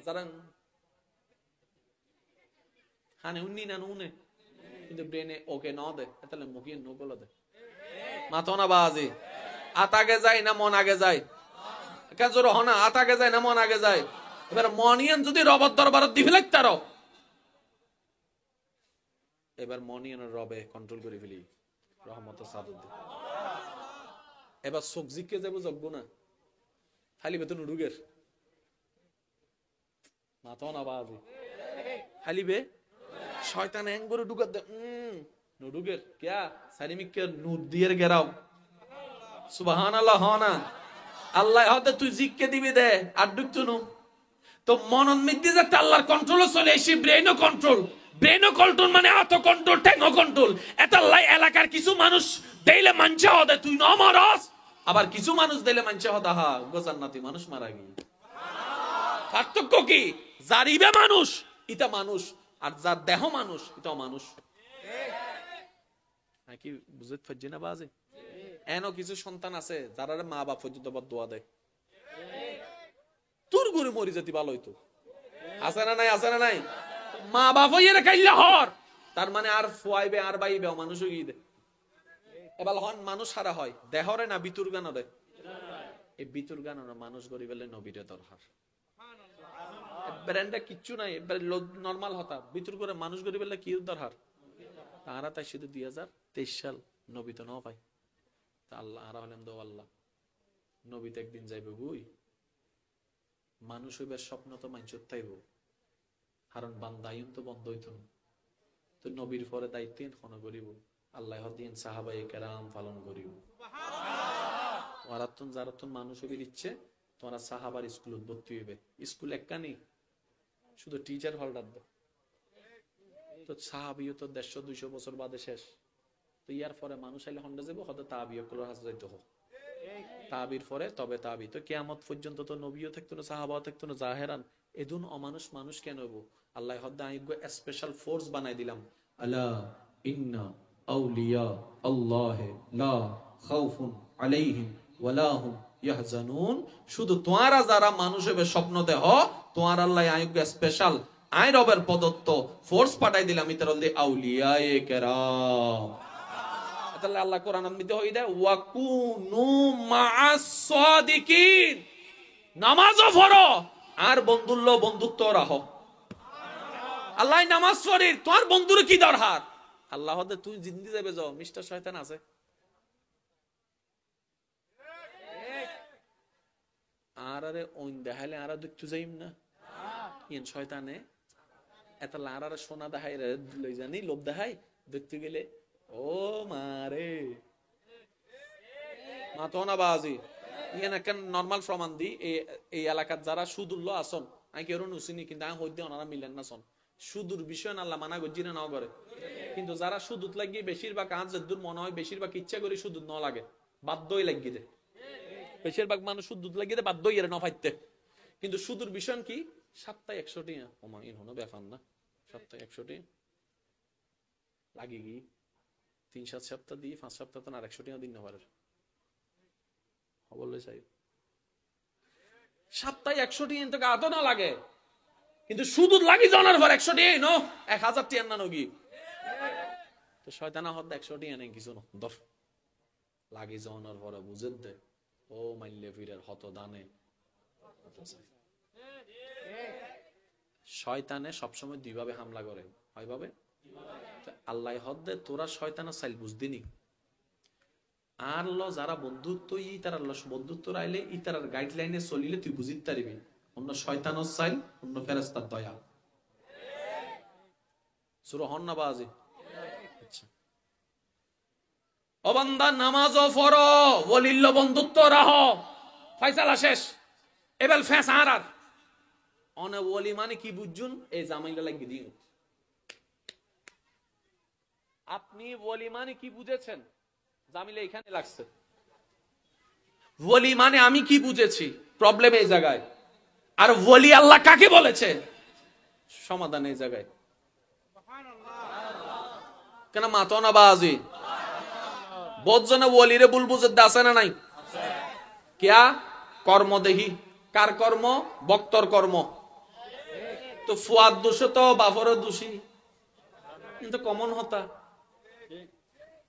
যারা হানে উন্নি না নুনে কিন্তু ব্রেনে ওকে ন দে তাহলে মুখে নো বলে দে মাথা না বাজে আতাগে যায় না মন আগে যায় কেন জোর হনা আতাগে যায় না মন আগে যায় এবার মনিয়ান যদি রবত দরবারত দি ফেলাই তারও এবার মনিয়ানের রবে কন্ট্রোল করে ফেলি রহমত সাদুদ্দি এবার সবজিকে যাবো যজ্ঞ না খালি বেতন উড়ুগের মাথা না বাজে খালি বে শয়তান হ্যাং করে ঢুকার দে নুডুগের ক্যা সারিমিককে নূর দিয়ে গেরাও সুবহানাল্লাহ হনা আল্লাহ হতে তুই জিককে দিবি দে আর ঢুকতুনু তো মনন মিদ্দি যে আল্লাহর কন্ট্রোল চলে এসে ব্রেনও কন্ট্রোল মানে আতো কন্ট্রোল ঠ্যাংও কন্ট্রোল এটা আল্লাহ এলাকার কিছু মানুষ দেইলে মানছে হদে তুই ন মারস আবার কিছু মানুষ দিলে মানছে হদা হা গোজান্নাতি মানুষ মারা গিয়ে পার্থক্য কি যারিবে মানুষ ইটা মানুষ আর যার দেহ মানুষ এটাও মানুষ কি বুঝতে পারছি না বাজে এনো কিছু সন্তান আছে যারা মা বাপ পর্যন্ত দোয়া দেয় তোর গরু মরি যেতে ভালো হইতো আছে না নাই মা বাপ হইয়া খাইলে হর তার মানে আর ফুয়াইবে আর বাইবে মানুষ হয়ে দে এবার হন মানুষ হারা হয় দেহরে না বিতুর গানরে এই বিতুর গানরে মানুষ গড়ি বেলে নবীরে দরকার ব্র্যান্ডে কিচ্ছু নাই নরমাল হতা বিতুর করে মানুষ গড়ি বেলে কি দরকার তারা তাই শুধু 2023 সাল নবী তো নাও পাই তা আল্লাহ আর হলেন দো আল্লাহ নবী তো একদিন যাইবে বুই মানুষ হইবার স্বপ্ন তো মাইনচত তাইব কারণ বান্দাইন তো বন্ধ হইতো না তো নবীর পরে দায়িত্ব এখন করিব আল্লাহ দিন সাহাবায়ে কেরাম পালন করিব ওয়ারাতুন জারাতুন মানুষ হইবে ইচ্ছে তোমরা সাহাবার স্কুল ভর্তি হইবে স্কুল একখানি শুধু টিচার হলডার দাও তো সাহাবিও তো 150-200 বছর বাদে শেষ তো ইয়ার পরে মানুষ আইলে হন্ডা যাবো হয়তো তাবিও করে হাজ যাইতে হোক তাবির পরে তবে তাবি তো কিয়ামত পর্যন্ত তো নবীও থাকতো না সাহাবাও থাকতো না জাহেরান এদুন অমানুষ মানুষ কেন হইব আল্লাহ হদ্দা আইগো স্পেশাল ফোর্স বানাই দিলাম আলা ইন্না আউলিয়া আল্লাহ লা খাউফুন আলাইহিম ওয়ালা হুম ইয়াহজানুন শুধু তোমরা যারা মানুষ হবে স্বপ্ন দেহ তোমার আল্লাহ আইগো স্পেশাল আই রবের প্রদত্ত ফোর্স পাঠাই দিলাম ইতার দি আউলিয়ায়ে কেরাম তাহলে আল্লাহ কোরআনের মধ্যে হই দেয় ওয়াকুনু মাআস সাদিকিন নামাজও পড়ো আর বন্ধুত্ব রাখো আল্লাহ নামাজ পড়ির তোর বন্ধুর কি দরকার আল্লাহ হদে তুই জিন্দি যাবে যাও মিস্টার শয়তান আছে আর আরে ওই দেখাইলে আর দেখতে যাইম না ইন শয়তানে এত লারার সোনা দেখাই রে লই জানি লোভ দেখাই দেখতে গেলে ও মারে মাতো না বাজি ইয়ান একটা নরমাল প্রমাণ দি এই এলাকার যারা সুদুল্লাহ আসন আমি কেউ নুসিনি কিন্তু আমি হইতে ওনারা মিলেন না সন সুদূর বিষয় না আল্লাহ মানা গজি না করে কিন্তু যারা সুদুত লাগিয়ে বেশিরভাগ আজ দূর মনে হয় বেশিরভাগ ইচ্ছা করে সুদুত ন লাগে বাধ্যই লাগিয়ে দে বেশিরভাগ মানুষ সুদুত লাগিয়ে দে বাধ্যই এর ন ফাইতে কিন্তু সুদূর বিষয় কি সপ্তাহে 100 টাকা ওমা ইন হনো ব্যাপার না সপ্তাহে 100 টাকা লাগে কি 3-7 সপ্তাহ দিয়ে 5 সপ্তাহ তো আর 100 টাকা দিন না পারে বললে চাই সপ্তাহে 100 টাকা ইনতে আদো না লাগে কিন্তু শুধু লাগি জানার পর 100 টাকা নো 1000 টাকা না নগি তো শয়তানা হদ 100 টাকা নেই কিছু না দর লাগি জানার পর বুঝে দে ও মাইলে ফিরের হত দানে শয়তানে সবসময় দুইভাবে হামলা করে হয়ভাবে আল্লাহ হদ্দে তোরা শয়তানের সাইল বুঝদিনি আর ল যারা বন্ধুত্ব তারা বন্ধুত্ব রাইলে তার গাইডলাইনে চলিলে তুই বুঝিতে পারবি অন্য শয়তানের সাইল অন্য ফেরেশতার দয়া সূরা হন না বাজি। আচ্ছা, ও বান্দা নামাজও পড়ো, ওলিল্ল বন্ধুত্ব রাখো, ফয়সালা শেষ। এবেল ফেস আর অনে ওলি মানে কি বুঝুন, এই জামাইলা লাগি দিন। আপনি ওলি মানে কি বুঝেছেন? জামিলে এখানে লাগছে। ওলি মানে আমি কি বুঝেছি, প্রবলেম এই জায়গায়। আর ওলি আল্লাহ কাকে বলেছে, সমাধান এই জায়গায়। কেন মাতো না বাজি? বোঝনে ওলিরে ভুল বুঝে আছে না নাই? কিয়া কর্ম দেহি, কার কর্ম? বক্তর কর্ম। তো ফুয়াদ দোষে তো বাফরের দোষী, কিন্তু কমন হতা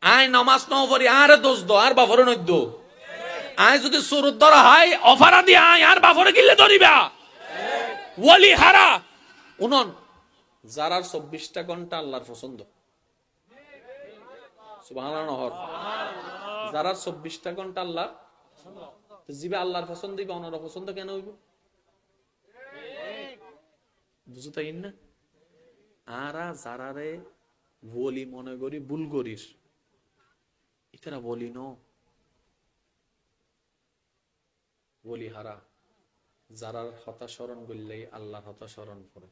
আই নামাজ ন পড়ি আর দোষ দো আর বাফরে নদ্য। আই যদি সুরত ধরা হয় অফারা দিয়ে আই আর বাফরে কিনলে ধরিবা ওলি হারা। উনন যারা 24টা ঘন্টা আল্লাহর পছন্দ, সুবহানাল্লাহ, যারা 24টা ঘন্টা আল্লাহ জিবে আল্লাহর পছন্দ দিবে, অনার পছন্দ কেন হইব? বুঝো তাই না? আরা যারারে বলি মনে করি ভুল করিস, ইতারা বলি ন বলি হারা। যারার হতা স্মরণ করলে আল্লাহর হতা স্মরণ করে।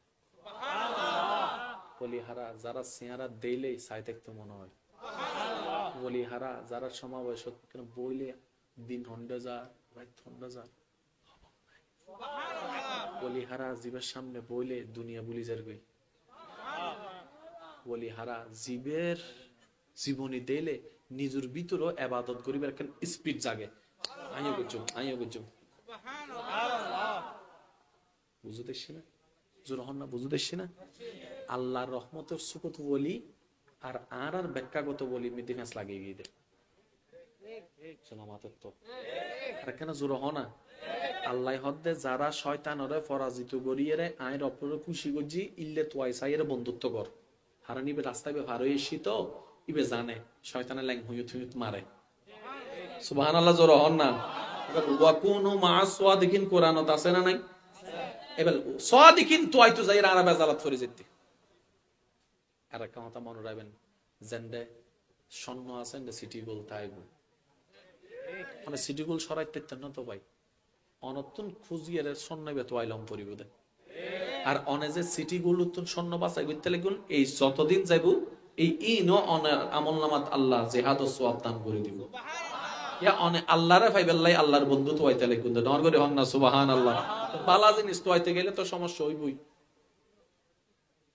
বলি হারা যারা চেহারা দিলেই সাই দেখতে মনে হয়। বলি হারা যারা সমাবেশ বইলে দিন হন্ডা যা রাত হন্ডা যা। বলি হারা জীবের সামনে বইলে দুনিয়া বুলি যার গই। বলি হারা জীবের জীবনী দিলে নিজের ভিতরও ইবাদত করিবার একটা স্পিড জাগে। আইও বুঝছো, আইও বুঝছো, বুঝতেছি না? জোর হন না, বুঝতেছি না? আল্লাহর রহমতের সুকত বলি আর আর ব্যাখ্যাগত বলি মিদি ফ্যাঁস লাগিয়ে গিয়ে দেয়। তো আর কেন জোর হ না? আল্লাহ হদ্দে যারা শয়তানরে পরাজিত করিয়ে আইন অপরে খুশি করছি ইল্লে তোয়াই সাইয়ের বন্ধুত্ব কর। হারা নিবে রাস্তায় ভার এসি তো ইবে জানে শয়তানের ল্যাং হুইয়ুত হুইয়ুত মারে। সুবহানাল্লাহ, জোর হন না? ওয়াকুনু মা'আস সাদিকিন কোরআনত আছে না নাই? এবার সাদিকিন তোয়াই তো যাইরা আরবে জালাত করে যেতে। আর একটা কথা মনে রাখবেন, জেন্ডে স্বর্ণ আছেন সিটি গোল তাইব মানে সিটি গোল সরাইতে না তো ভাই অনতুন খুঁজিয়ে স্বর্ণ বেত আইলম পরিবদে। আর অনে যে সিটি গোল উত্তন স্বর্ণ বাঁচাই করতে লাগুন, এই যতদিন যাইব এই ইনো আমল নামাত আল্লাহ জেহাদ ও সোয়াব দান করে দিব। ইয়া অনে আল্লাহরে ফাইবেল্লাই আল্লাহর বন্ধু তো আইতে লাগুন নর করে হন না। সুবহানাল্লাহ। বালা জিনিস তো আইতে গেলে তো সমস্যা হইবই,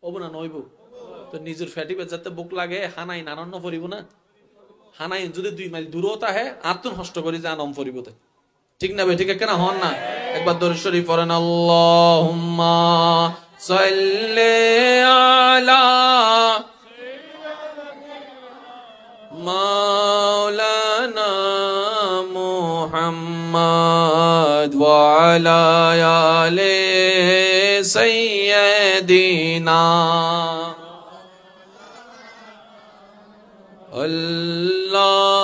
হবো না নইব? তো নিজের ফ্যাটি বেজাতে বুক লাগে হানাই নানান্ন পরিব না। হানাই যদি 2 মাইল দূরও তাহে আত্মন হষ্ট করি যে আনম পরিবতে, ঠিক না ভাই? ঠিক কেন হন না? একবার দরুদ শরীফ পড়েন, আল্লাহুম্মা সাল্লি আলা মাওলানা মুহাম্মদ ওয়া আলা আলি সাইয়্যিদিনা। আল্লাহ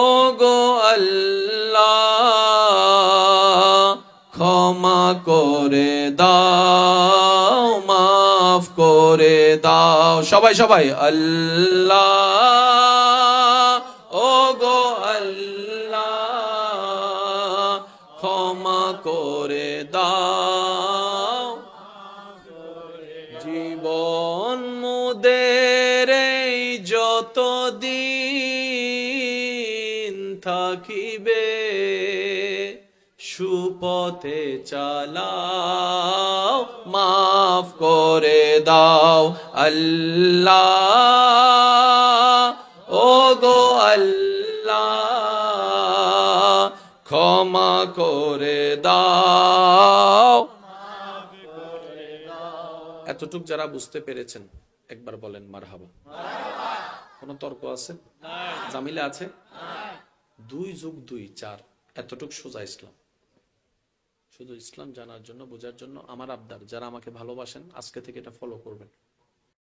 ও গো আল্লাহ ক্ষমা করে দাও, মাফ করে দাও। সবাই সবাই আল্লাহ ও গো আল্লাহ ক্ষমা করে দাও। জীবন মুদের যতদিন থাকিবে সুপথে চালাও, মাফ করে দাও। আল্লাহ ও গো আল্লাহ ক্ষমা করে দাও। এতটুক যারা বুঝতে পেরেছেন একবার বলেন মারহাবা। কোন তর্ক আছে? জামিলা আছে? 2 যোগ 2 4, এতটুক সোজা ইসলাম। শুধু ইসলাম জানার জন্য, বোঝার জন্য আমার আবদার, যারা আমাকে ভালোবাসেন আজকে থেকে এটা ফলো করবেন।